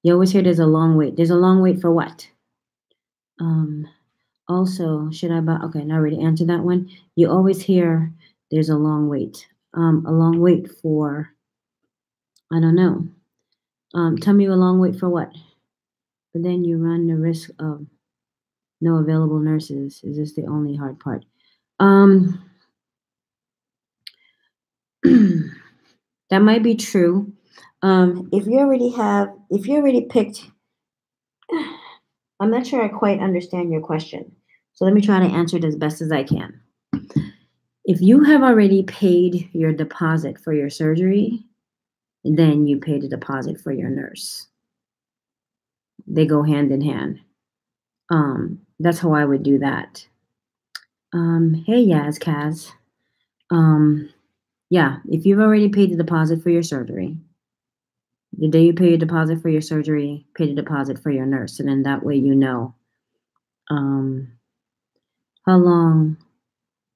You always hear there's a long wait. There's a long wait for what? Also, should I buy? Okay, I already answered that one. You always hear there's a long wait. A long wait for, I don't know. Tell me a long wait for what? But then you run the risk of no available nurses. Is this the only hard part? That might be true. If you already picked, I'm not sure I quite understand your question. So let me try to answer it as best as I can. If you have already paid your deposit for your surgery, then you pay the deposit for your nurse. They go hand in hand. That's how I would do that. Hey, Yaz, Kaz. Yeah, if you've already paid the deposit for your surgery, the day you pay your deposit for your surgery, pay the deposit for your nurse. And then that way you know. How long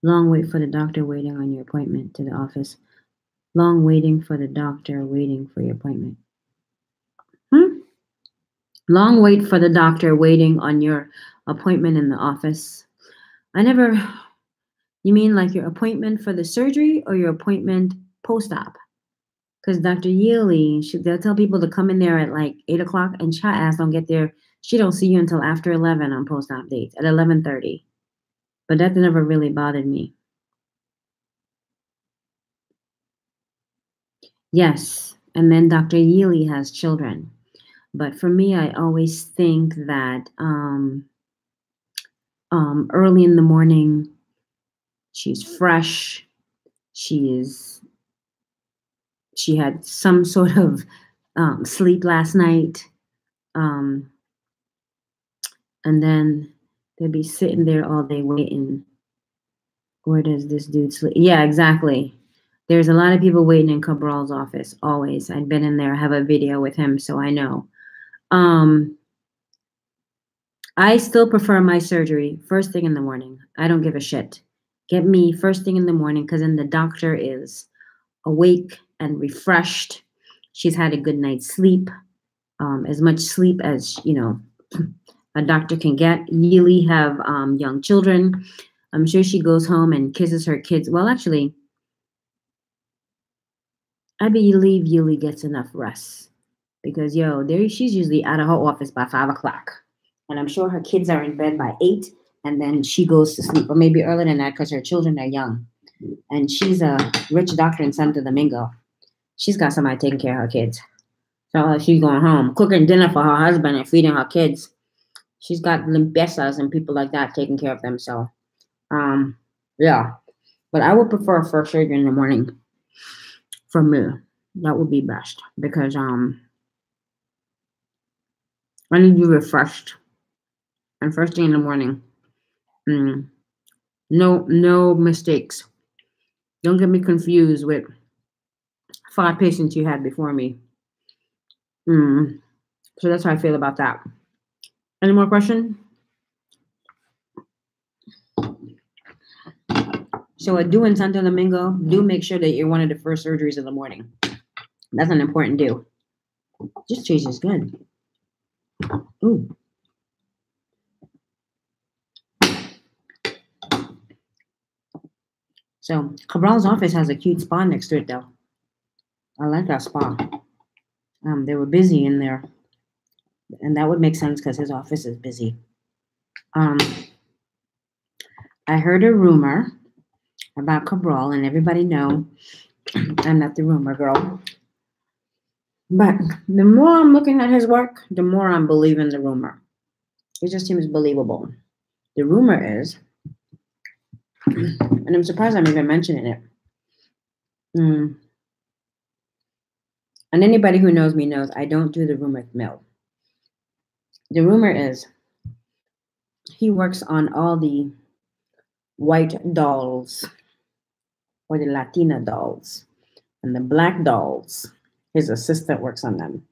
wait for the doctor waiting on your appointment to the office. Long waiting for the doctor waiting for your appointment. Long wait for the doctor waiting on your appointment in the office. You mean like your appointment for the surgery or your appointment post-op? Because Dr. Yealy, they'll tell people to come in there at like 8 o'clock and chat ass don't get there. She don't see you until after 11 on post-op dates at 11:30. But that never really bothered me. Yes, and then Dr. Yealy has children. But for me, I always think that early in the morning, she's fresh. She had some sort of sleep last night. And then they'd be sitting there all day waiting. Where does this dude sleep? Yeah, exactly. There's a lot of people waiting in Cabral's office, always. I've been in there, I have a video with him, so I know. I still prefer my surgery first thing in the morning. I don't give a shit. Get me first thing in the morning because then the doctor is awake and refreshed. She's had a good night's sleep. as much sleep as, a doctor can get. Yeely have young children. I'm sure she goes home and kisses her kids. Well, actually, I believe Yeely gets enough rest because, she's usually out of her office by 5 o'clock. And I'm sure her kids are in bed by 8, and then she goes to sleep, or maybe earlier than that because her children are young. And she's a rich doctor in Santo Domingo. She's got somebody taking care of her kids. So she's going home, cooking dinner for her husband and feeding her kids. She's got limpiezas and people like that taking care of them. So, yeah. But I would prefer first surgery in the morning for me. That would be best because I need to be refreshed. And first thing in the morning, no mistakes. Don't get me confused with 5 patients you had before me. So that's how I feel about that. Any more questions? So do in Santo Domingo, do make sure that you're one of the first surgeries in the morning. That's an important do. This cheese is good. Ooh. So Cabral's office has a cute spa next to it, though. I like that spa. They were busy in there, and that would make sense because his office is busy. I heard a rumor about Cabral, and everybody know I'm not the rumor girl. But the more I'm looking at his work, the more I'm believing the rumor. It just seems believable. The rumor is, and I'm surprised I'm even mentioning it. And anybody who knows me knows I don't do the rumor mill. The rumor is he works on all the white dolls or the Latina dolls, and the black dolls, his assistant works on them.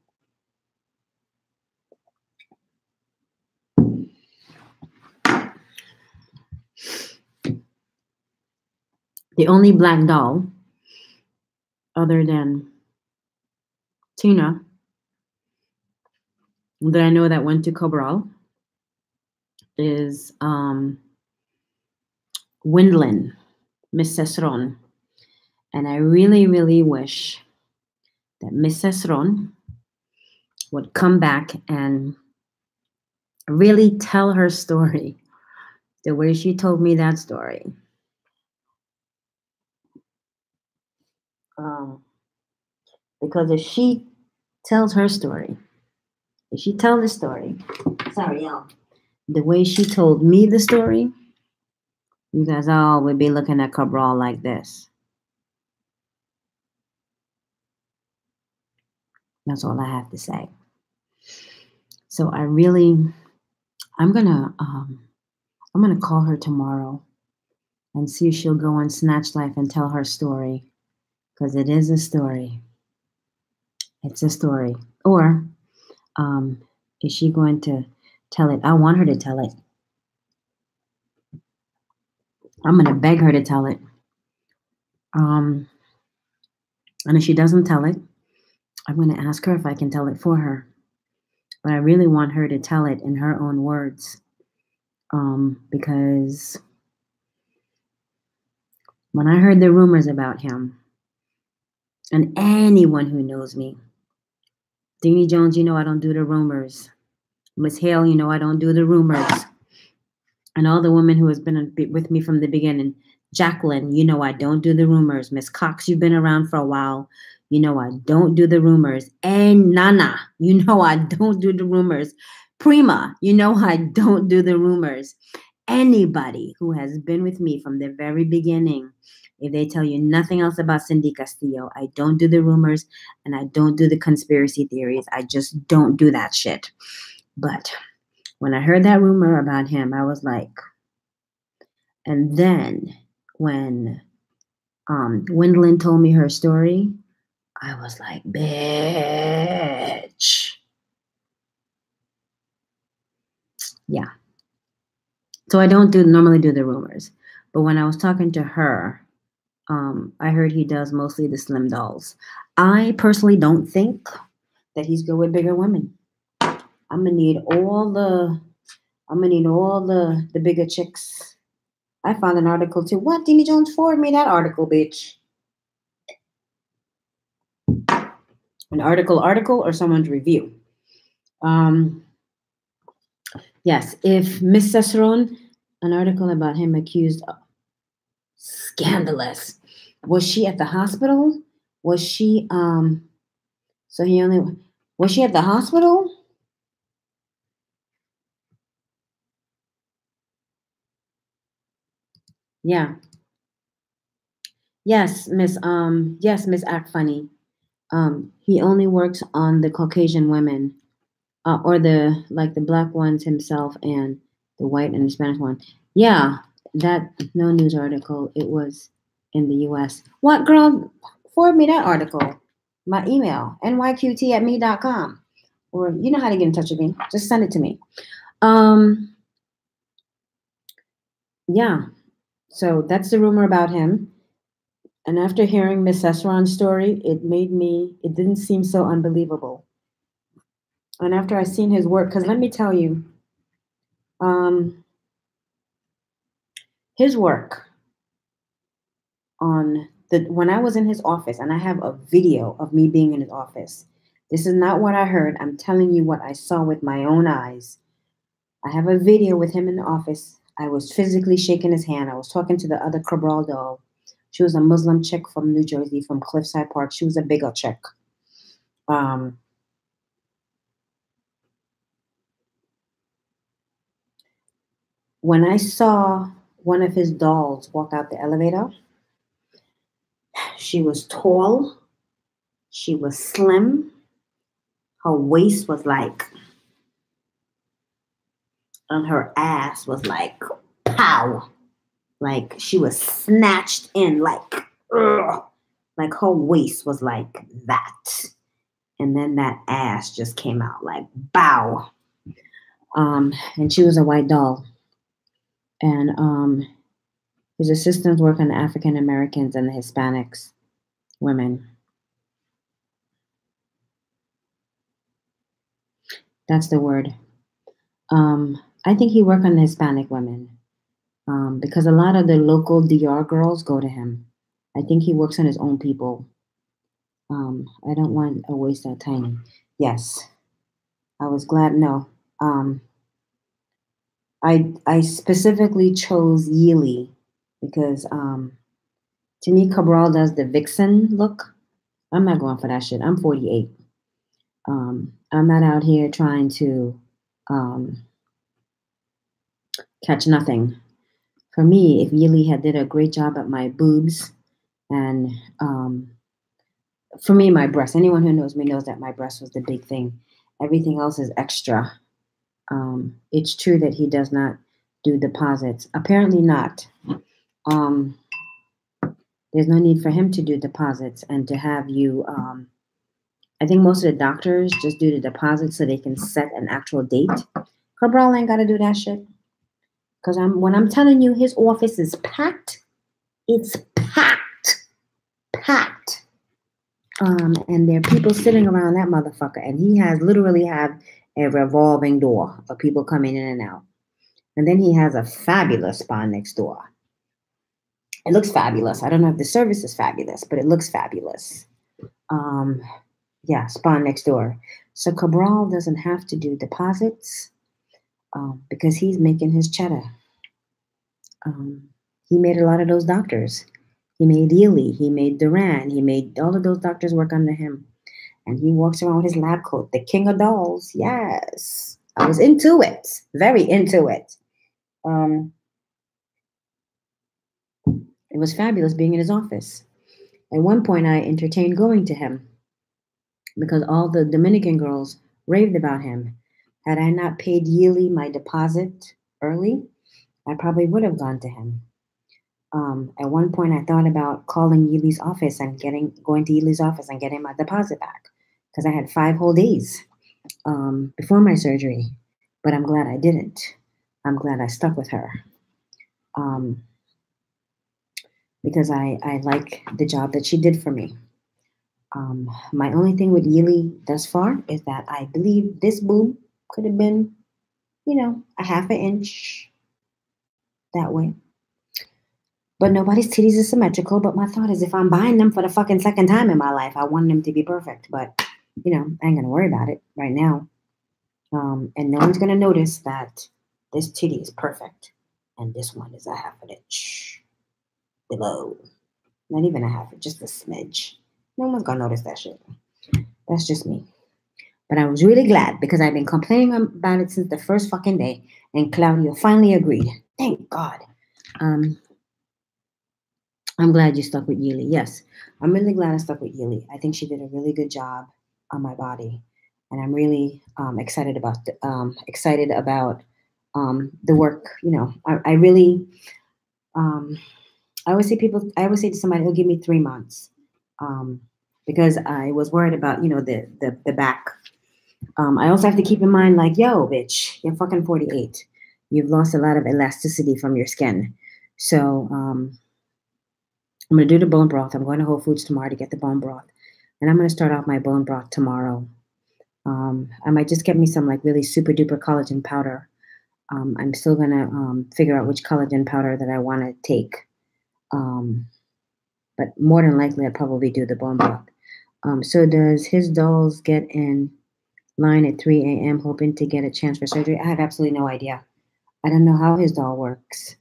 The only black doll, other than Tina, that I know that went to Cabral is Windlin, Miss Cesron. And I really, really wish that Miss Cesron would come back and really tell her story the way she told me that story. Because if she tells her story, if she tells the story, sorry, y'all, the way she told me the story, you guys all would be looking at Cabral like this. That's all I have to say. So I'm gonna call her tomorrow and see if she'll go on Snatch Life and tell her story, because it is a story. It's a story. Or is she going to tell it? I want her to tell it. I'm gonna beg her to tell it. And if she doesn't tell it, I'm gonna ask her if I can tell it for her. But I really want her to tell it in her own words. Because when I heard the rumors about him, and anyone who knows me, Deanie Jones, I don't do the rumors. Miss Hale, I don't do the rumors. And all the women who has been with me from the beginning, Jacqueline, I don't do the rumors. Miss Cox, you've been around for a while. I don't do the rumors. And Nana, I don't do the rumors. Prima, I don't do the rumors. Anybody who has been with me from the very beginning, if they tell you nothing else about Cindy Castillo, I don't do the rumors and I don't do the conspiracy theories. I just don't do that shit. But when I heard that rumor about him, I was like, and then when Wendlyn told me her story, I was like, bitch. Yeah. So I don't normally do the rumors. But when I was talking to her, I heard he does mostly the slim dolls. I personally don't think that he's good with bigger women. I'm gonna need all the bigger chicks. I found an article too. What? Dini Jones forwarded me that article, bitch. An article or someone's review. Yes, if Miss Cicerone, an article about him accused of scandalous. Was she at the hospital? Was she so he only was she at the hospital? Yeah. Yes, Miss Act Funny. He only works on the Caucasian women. Or the black ones himself and the white and Hispanic one. Yeah, that no news article. It was in the U.S. What, girl? Forward me that article. My email, nyqt@me.com. Or you know how to get in touch with me. Just send it to me. Yeah. So that's the rumor about him. And after hearing Miss Cicerone's story, it didn't seem so unbelievable. And after I seen his work, because let me tell you, his work on when I was in his office, and I have a video of me being in his office. This is not what I heard. I'm telling you what I saw with my own eyes. I have a video with him in the office. I was physically shaking his hand. I was talking to the other Cabral doll. She was a Muslim chick from New Jersey, from Cliffside Park. She was a bigger chick. When I saw one of his dolls walk out the elevator, she was tall. She was slim. Her waist was like, and her ass was like, pow. Like she was snatched in, like, ugh. Like her waist was like that. And then that ass just came out like, bow. And she was a white doll. And his assistants work on the African Americans and the Hispanics women. That's the word. I think he worked on the Hispanic women because a lot of the local DR girls go to him. I think he works on his own people. I don't want a waist that tiny. Yes, I was glad. No, I specifically chose Yeely because to me Cabral does the vixen look. I'm not going for that shit. I'm 48. I'm not out here trying to catch nothing. For me, if Yeely had did a great job at my boobs and for me, my breast, anyone who knows me knows that my breast was the big thing. Everything else is extra. It's true that he does not do deposits. Apparently not. There's no need for him to do deposits and to have you, I think most of the doctors just do the deposits so they can set an actual date. Cabral ain't got to do that shit. Because when I'm telling you his office is packed, it's packed. Packed. And there are people sitting around that motherfucker, and he literally have a revolving door of people coming in and out. And then he has a fabulous spa next door. It looks fabulous. I don't know if the service is fabulous, but it looks fabulous. Yeah, spa next door. So Cabral doesn't have to do deposits because he's making his cheddar. He made a lot of those doctors. He made Ely, he made Duran, he made all of those doctors work under him. And he walks around with his lab coat, the king of dolls. Yes. I was into it, very into it. It was fabulous being in his office. At one point, I entertained going to him because all the Dominican girls raved about him. Had I not paid Yeely my deposit early, I probably would have gone to him. At one point, I thought about calling Yeely's office and going to Yeely's office and getting my deposit back because I had 5 whole days before my surgery. But I'm glad I didn't. I'm glad I stuck with her because I like the job that she did for me. My only thing with Yili thus far is that I believe this boob could have been, a half an inch that way. But nobody's titties is symmetrical. But my thought is, if I'm buying them for the fucking second time in my life, I want them to be perfect. But, I ain't going to worry about it right now. And no one's going to notice that this titty is perfect. And this one is a half an inch below. Not even a half, just a smidge. No one's going to notice that shit. That's just me. But I was really glad because I've been complaining about it since the first fucking day. And Claudio finally agreed. Thank God. I'm glad you stuck with Yili. Yes, I'm really glad I stuck with Yili. I think she did a really good job on my body, and I'm really excited about the work. I really I always say to somebody, "It'll give me 3 months," because I was worried about the back. I also have to keep in mind, like, yo, bitch, you're fucking 48. You've lost a lot of elasticity from your skin, so. I'm going to do the bone broth. I'm going to Whole Foods tomorrow to get the bone broth. And I'm going to start off my bone broth tomorrow. I might just get me some like really super duper collagen powder. I'm still going to figure out which collagen powder that I want to take. But more than likely, I'll probably do the bone broth. So does his dolls get in line at 3 a.m. hoping to get a chance for surgery? I have absolutely no idea. I don't know how his doll works,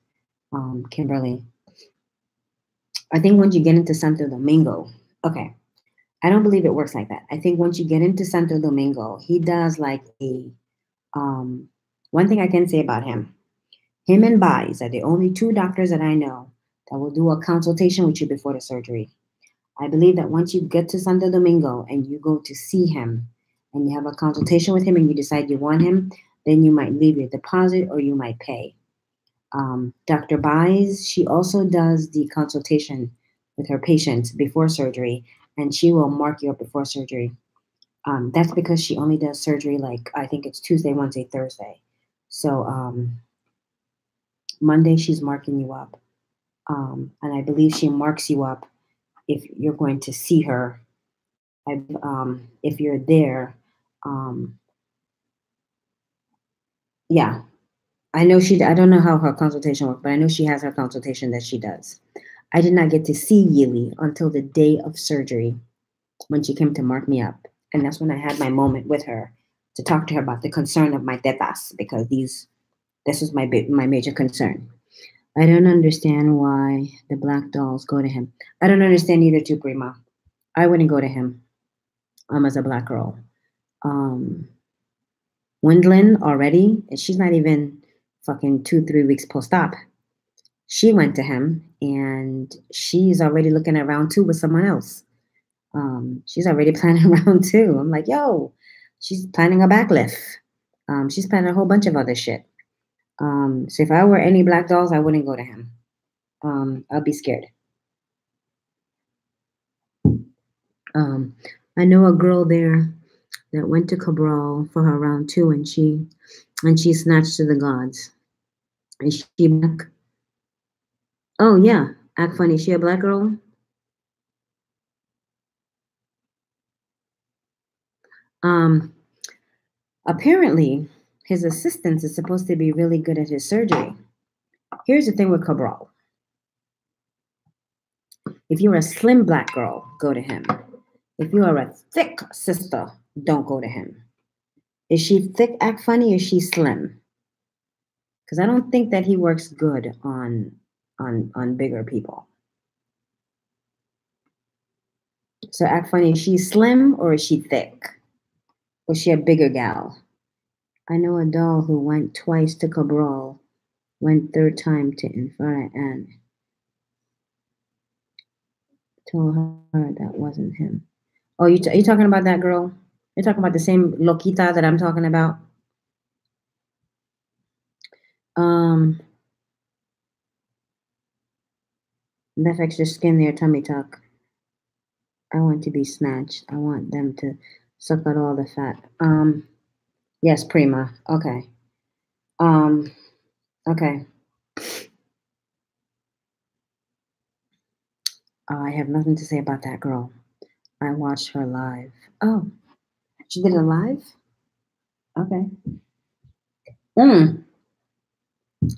Kimberly. I think once you get into Santo Domingo, okay, I don't believe it works like that. I think once you get into Santo Domingo, he does like one thing I can say about him and Baez are the only two doctors that I know that will do a consultation with you before the surgery. I believe that once you get to Santo Domingo and you go to see him and you have a consultation with him and you decide you want him, then you might leave your deposit or you might pay. Dr. Baez, she also does the consultation with her patients before surgery, and she will mark you up before surgery. That's because she only does surgery like, I think it's Tuesday, Wednesday, Thursday. So Monday she's marking you up. And I believe she marks you up if you're going to see her. If you're there, yeah. I don't know how her consultation works, but I know she has her consultation that she does. I did not get to see Yili until the day of surgery when she came to mark me up. And that's when I had my moment with her to talk to her about the concern of my tetas, because this was my major concern. I don't understand why the black dolls go to him. I don't understand either too, Prima. I wouldn't go to him as a black girl. Wendlin already, she's not even fucking 2-3 weeks post-op. She went to him and she's already looking at round 2 with someone else. She's already planning round 2. I'm like, yo, she's planning a backlift. She's planning a whole bunch of other shit. So if I were any black dolls, I wouldn't go to him. I'll be scared. I know a girl there that went to Cabral for her round 2 and she snatched to the gods. Is she black? Oh yeah, act funny. Is she a black girl? Apparently, his assistant is supposed to be really good at his surgery. Here's the thing with Cabral. If you're a slim black girl, go to him. If you are a thick sister, don't go to him. Is she thick, act funny, or is she slim? Because I don't think that he works good on bigger people. So act funny, is she slim or is she thick? Was she a bigger gal? I know a doll who went twice to Cabral, went third time to Infara and told her that wasn't him. Oh, you talking about that girl? You're talking about the same Loquita that I'm talking about? Left extra skin there, tummy tuck. I want to be snatched. I want them to suck out all the fat. Yes, Prima. Okay. Okay. I have nothing to say about that girl. I watched her live. Oh, she did a live? Okay.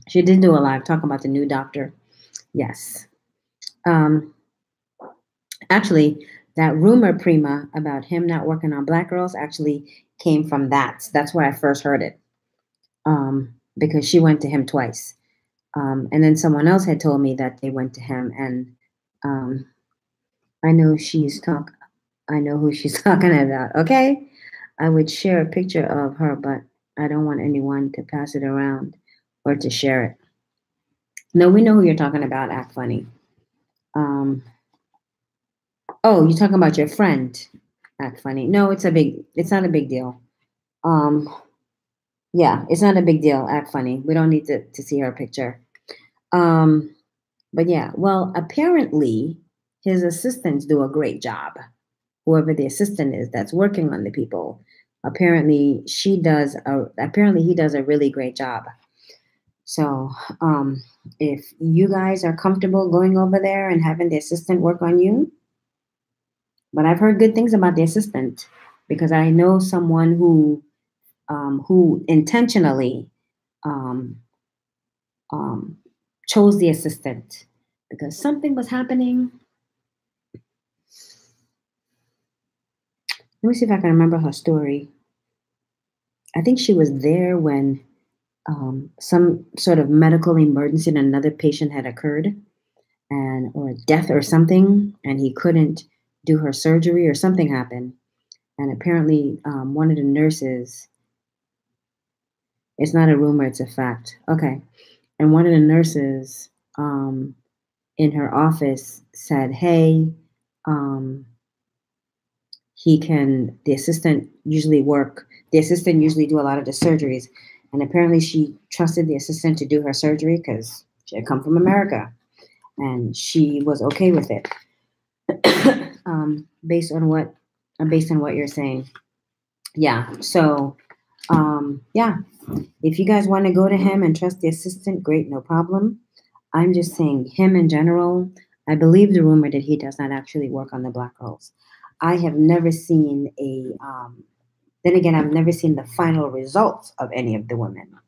She did do a live talk about the new doctor. Yes. Um, Actually, that rumor, Prima, about him not working on black girls actually came from that. That's where I first heard it. Because she went to him twice. And then someone else had told me that they went to him, and um, I know I know who she's talking about. Okay, I would share a picture of her, but I don't want anyone to pass it around or to share it. No, we know who you're talking about. Act funny. Um, oh, you're talking about your friend. Act funny. No, it's not a big deal. Um, yeah, it's not a big deal. Act funny. We don't need to see her picture. Um, but yeah, well, apparently his assistants do a great job. Whoever the assistant is that's working on the people, apparently he does a really great job. So, if you guys are comfortable going over there and having the assistant work on you, but I've heard good things about the assistant because I know someone who intentionally um, um, chose the assistant because something was happening. Let me see if I can remember her story. I think she was there when some sort of medical emergency in another patient had occurred, and or death or something, and he couldn't do her surgery or something happened. And apparently, one of the nurses. It's not a rumor; it's a fact. Okay, and one of the nurses in her office said, "Hey, um, he can the assistant usually work the assistant usually do a lot of the surgeries, and apparently she trusted the assistant to do her surgery because she had come from America and she was okay with it. Based on what you're saying. Yeah, so yeah, if you guys want to go to him and trust the assistant, great, no problem. I'm just saying him in general. I believe the rumor that he does not actually work on the black girls. I have never seen then again, I've never seen the final results of any of the women.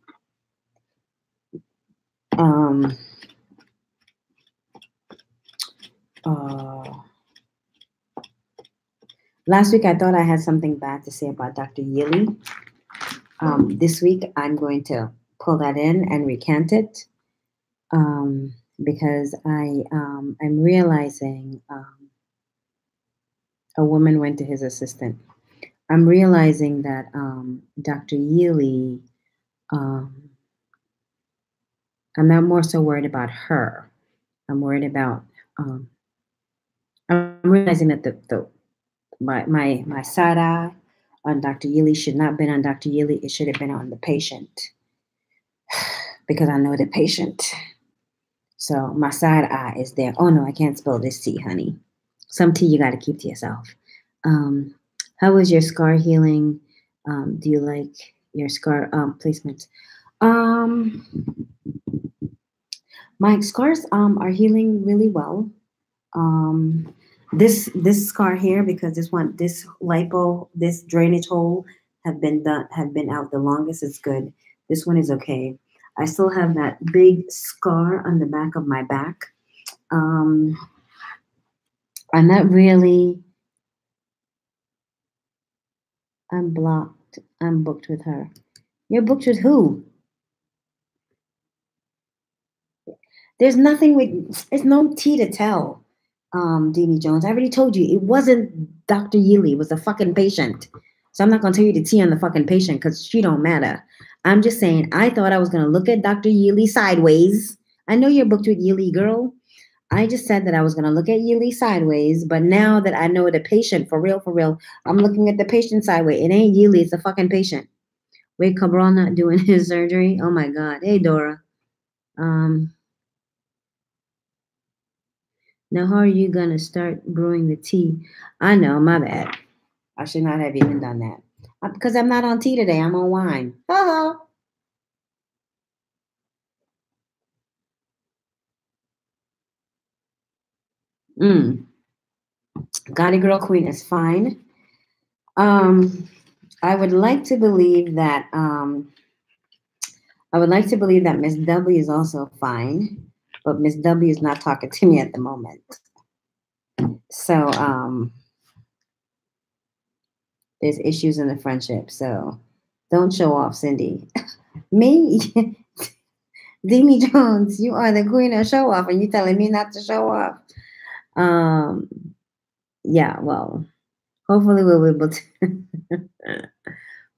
Um, uh, Last week, I thought I had something bad to say about Dr. Yili. This week, I'm going to pull that in and recant it because I'm realizing a woman went to his assistant. I'm realizing that Dr. Yili, um, I'm not more so worried about her. I'm worried about. I'm realizing that my side eye on Dr. Yili should not have been on Dr. Yili. It should have been on the patient because I know the patient. So my side eye is there. Oh no, I can't spill this tea, honey. Some tea you got to keep to yourself. How is your scar healing? Do you like your scar placements? Um, my scars are healing really well. Um, this scar here because this lipo this drainage hole have been out the longest. It's good. This one is okay. I still have that big scar on the back of my back. Um, I'm not really. I'm blocked. I'm booked with her. You're booked with who? There's nothing with. There's no tea to tell. Deanie Jones. I already told you it wasn't Dr. Yili. It was a fucking patient. So I'm not gonna tell you the tea on the fucking patient because she don't matter. I'm just saying I thought I was gonna look at Dr. Yili sideways. I know you're booked with Yili, girl. I just said that I was gonna look at Yili sideways, but now that I know the patient for real, I'm looking at the patient sideways. It ain't Yili, it's the fucking patient. Wait, Cabral not doing his surgery? Oh my god. Hey Dora. Um Now, how are you going to start brewing the tea? I know, my bad. I should not have even done that. Because I'm not on tea today. I'm on wine. Ha Mm. Gotti Girl Queen is fine. I would like to believe that Miss W is also fine, but Miss W is not talking to me at the moment. So there's issues in the friendship. So don't show off, Cindy. Me, Demi Jones, you are the queen of show off, and you telling me not to show off. Yeah, well, hopefully we'll be able to.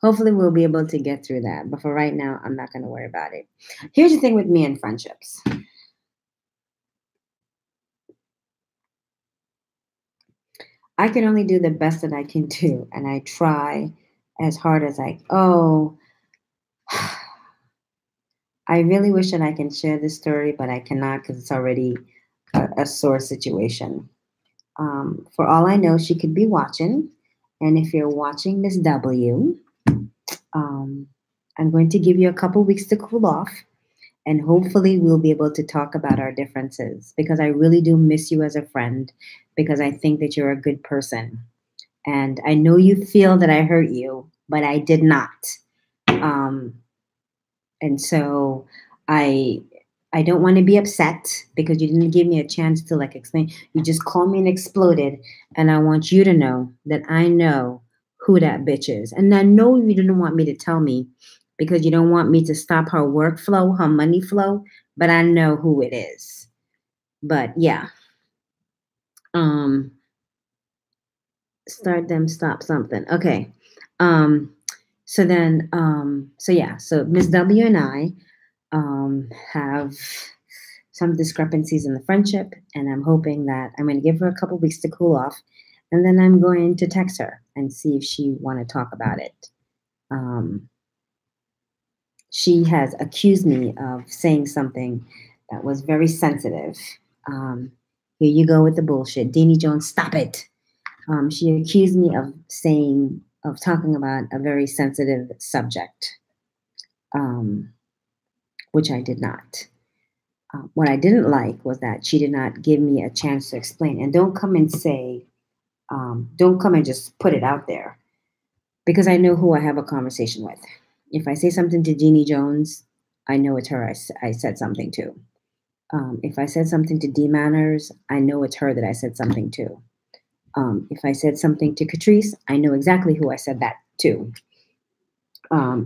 Hopefully we'll be able to get through that. But for right now, I'm not going to worry about it. Here's the thing with me and friendships. I can only do the best that I can do, and I try as hard as I really wish that I can share this story, but I cannot because it's already a sore situation. For all I know, she could be watching. And if you're watching Miss W, I'm going to give you a couple weeks to cool off. And hopefully we'll be able to talk about our differences because I really do miss you as a friend because I think that you're a good person. And I know you feel that I hurt you, but I did not. And so I don't want to be upset because you didn't give me a chance to explain. You just called me and exploded. And I want you to know that I know who that bitch is. And I know you didn't want me to tell me because you don't want me to stop her workflow, her money flow, but I know who it is. But yeah. Start them, stop something. Okay. So Miss W and I have some discrepancies in the friendship, and I'm hoping that I'm going to give her a couple weeks to cool off, and then I'm going to text her and see if she want to talk about it. She has accused me of saying something that was very sensitive. Here you go with the bullshit. Deanie Jones, stop it. She accused me of talking about a very sensitive subject, which I did not. What I didn't like was that she did not give me a chance to explain. And don't come and just put it out there because I know who I have a conversation with. If I say something to Jeannie Jones, I know it's her I said something to. If I said something to D Manners, I know it's her that I said something to. If I said something to Catrice, I know exactly who I said that to.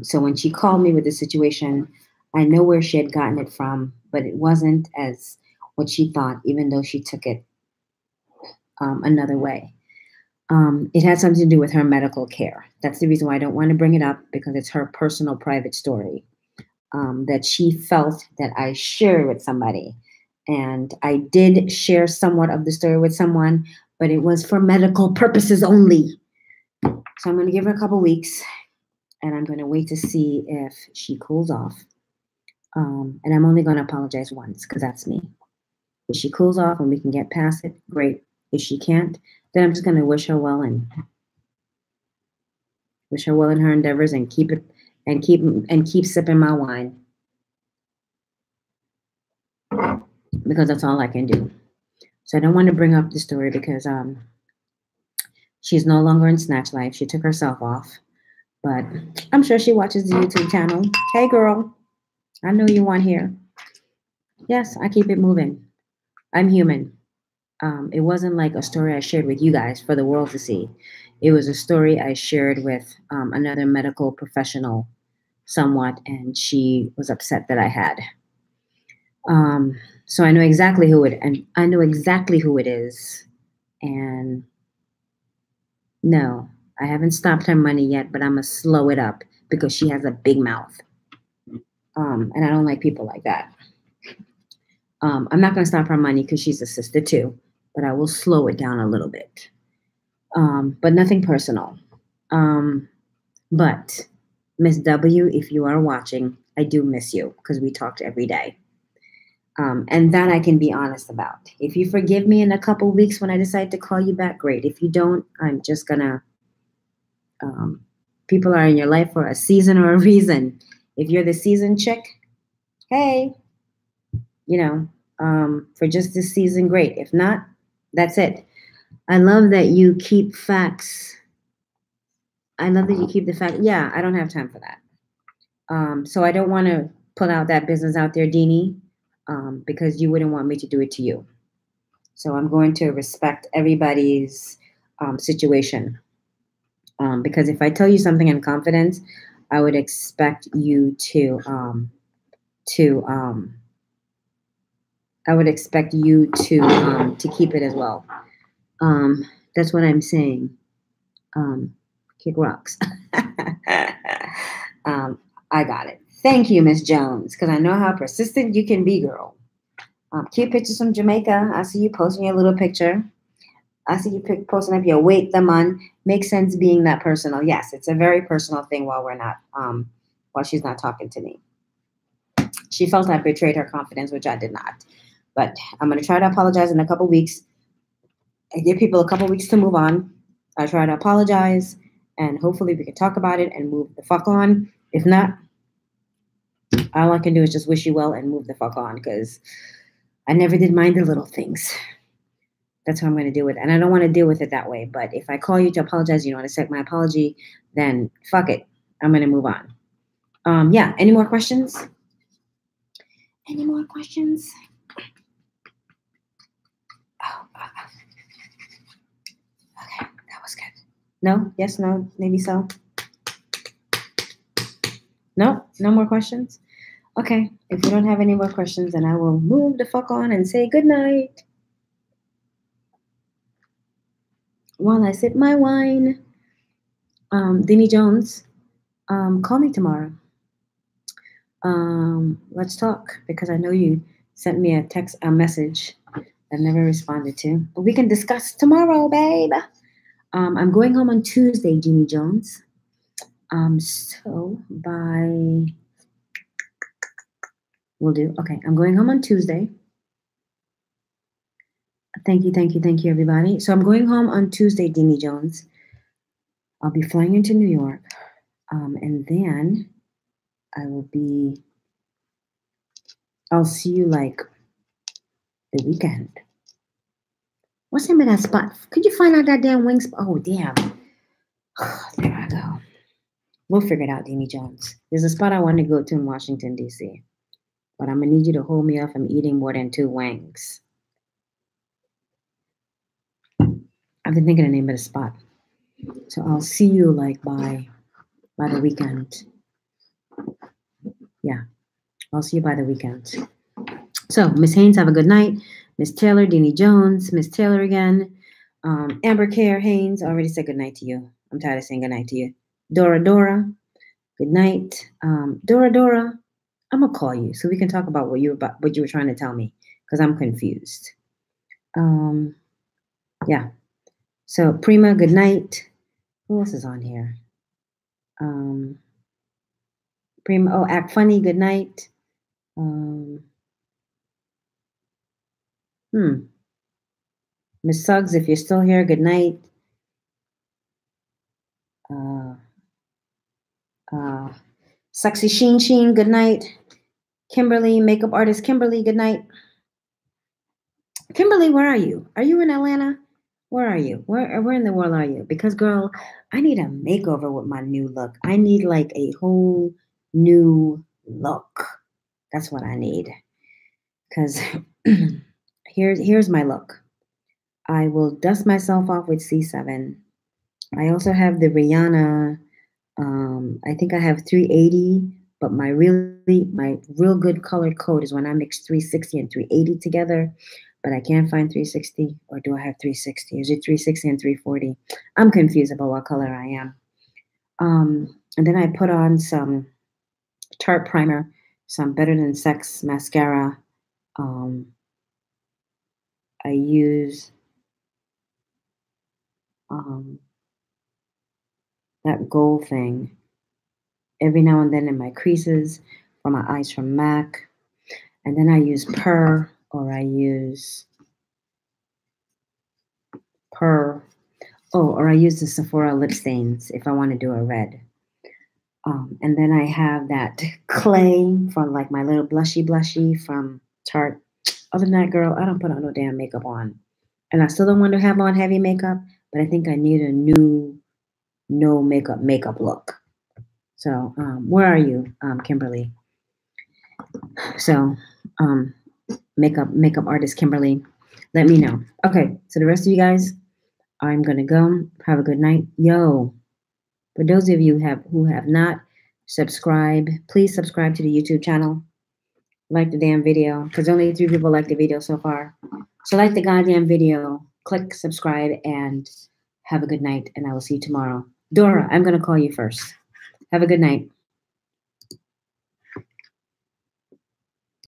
So when she called me with the situation, I know where she had gotten it from, but it wasn't as what she thought, even though she took it another way. It had something to do with her medical care. That's the reason why I don't want to bring it up because it's her personal private story that she felt that I shared with somebody. And I did share somewhat of the story with someone, but it was for medical purposes only. So I'm going to give her a couple weeks and I'm going to wait to see if she cools off. And I'm only going to apologize once because that's me. If she cools off and we can get past it, great. If she can't, then I'm just going to wish her well in her endeavors and keep sipping my wine because that's all I can do. So I don't want to bring up the story because she's no longer in Snatch Life. She took herself off, but I'm sure she watches the YouTube channel. Hey, girl, I know you want here. Yes, I keep it moving. I'm human. It wasn't like a story I shared with you guys for the world to see. It was a story I shared with another medical professional somewhat, and she was upset that I had. So I know exactly who it is. And no, I haven't stopped her money yet, but I'm gonna slow it up because she has a big mouth. And I don't like people like that. I'm not gonna stop her money because she's a sister too, but I will slow it down a little bit. But nothing personal. But Miss W, if you are watching, I do miss you because we talked every day. And that I can be honest about. If you forgive me in a couple weeks when I decide to call you back, great. If you don't, I'm just gonna, people are in your life for a season or a reason. If you're the season chick, hey, for just this season, great. If not, that's it. I love that you keep facts. I love that you keep the fact. Yeah, I don't have time for that. So I don't want to put out that business out there, Deanie, because you wouldn't want me to do it to you. So I'm going to respect everybody's situation. Because if I tell you something in confidence, I would expect you to I would expect you to keep it as well. That's what I'm saying. Kick rocks. I got it. Thank you, Miss Jones, because I know how persistent you can be, girl. Cute pictures from Jamaica. I see you posting your little picture. I see you posting up your wait the month. Makes sense being that personal. Yes, it's a very personal thing while we're not while she's not talking to me. She felt I betrayed her confidence, which I did not. But I'm gonna try to apologize in a couple weeks. I give people a couple weeks to move on. I try to apologize, and hopefully we can talk about it and move the fuck on. If not, all I can do is just wish you well and move the fuck on, because I never did mind the little things. That's how I'm going to deal with it. And I don't want to deal with it that way. But if I call you to apologize, you don't accept my apology, then fuck it. I'm going to move on. Yeah. Any more questions? Any more questions? Oh, okay. That was good. No? Yes, no, maybe so. No? No more questions? Okay. If you don't have any more questions, then I will move the fuck on and say good night. While I sip my wine. Dinny Jones, call me tomorrow. Let's talk, because I know you sent me a message I've never responded to. But we can discuss tomorrow, babe. I'm going home on Tuesday, Jeannie Jones. So we'll do. Okay, I'm going home on Tuesday. Thank you, everybody. So I'm going home on Tuesday, Jeannie Jones. I'll be flying into New York. And then I'll see you like the weekend. What's the name of that spot? Could you find out that damn wing spot? Oh, damn. There I go. We'll figure it out, Deanie Jones. There's a spot I want to go to in Washington, D.C. But I'm going to need you to hold me off from eating more than 2 wings. I've been thinking the name of the spot. So I'll see you like by the weekend. Yeah. I'll see you by the weekend. So, Miss Haynes, have a good night. Miss Taylor, Deanie Jones, Miss Taylor again. Amber Care Haynes, I already said good night to you. I'm tired of saying good night to you. Dora, good night. Dora, I'm gonna call you so we can talk about what you were trying to tell me, because I'm confused. Yeah. So Prima, good night. Who else is on here? Prima, Act Funny, good night. Miss Suggs, if you're still here, good night. Sexy Sheen, good night. Kimberly, makeup artist Kimberly, good night. Kimberly, where are you? Are you in Atlanta? Where are you? Where in the world are you? Because, girl, I need a makeover with my new look. I need like a whole new look. That's what I need. Because here's my look. I will dust myself off with C7. I also have the Rihanna. I think I have 380, but my real good colored code is when I mix 360 and 380 together. But I can't find 360, or do I have 360? Is it 360 and 340? I'm confused about what color I am. And then I put on some Tarte primer, some Better Than Sex mascara. I use that gold thing every now and then in my creases for my eyes from MAC. And then I use Purr, or I use the Sephora lip stains if I want to do a red. And then I have that clay from like my little blushy from Tarte. Other than that, girl, I don't put on no damn makeup on. And I still don't want to have on heavy makeup, but I think I need a new no makeup look. So where are you, Kimberly? So makeup artist Kimberly, let me know. Okay, so the rest of you guys, I'm gonna go. Have a good night. Yo, for those of you who have not subscribed, please subscribe to the YouTube channel. Like the damn video, because only 3 people like the video so far. So like the goddamn video, click subscribe, and have a good night, and I will see you tomorrow. Dora, I'm gonna call you first. Have a good night.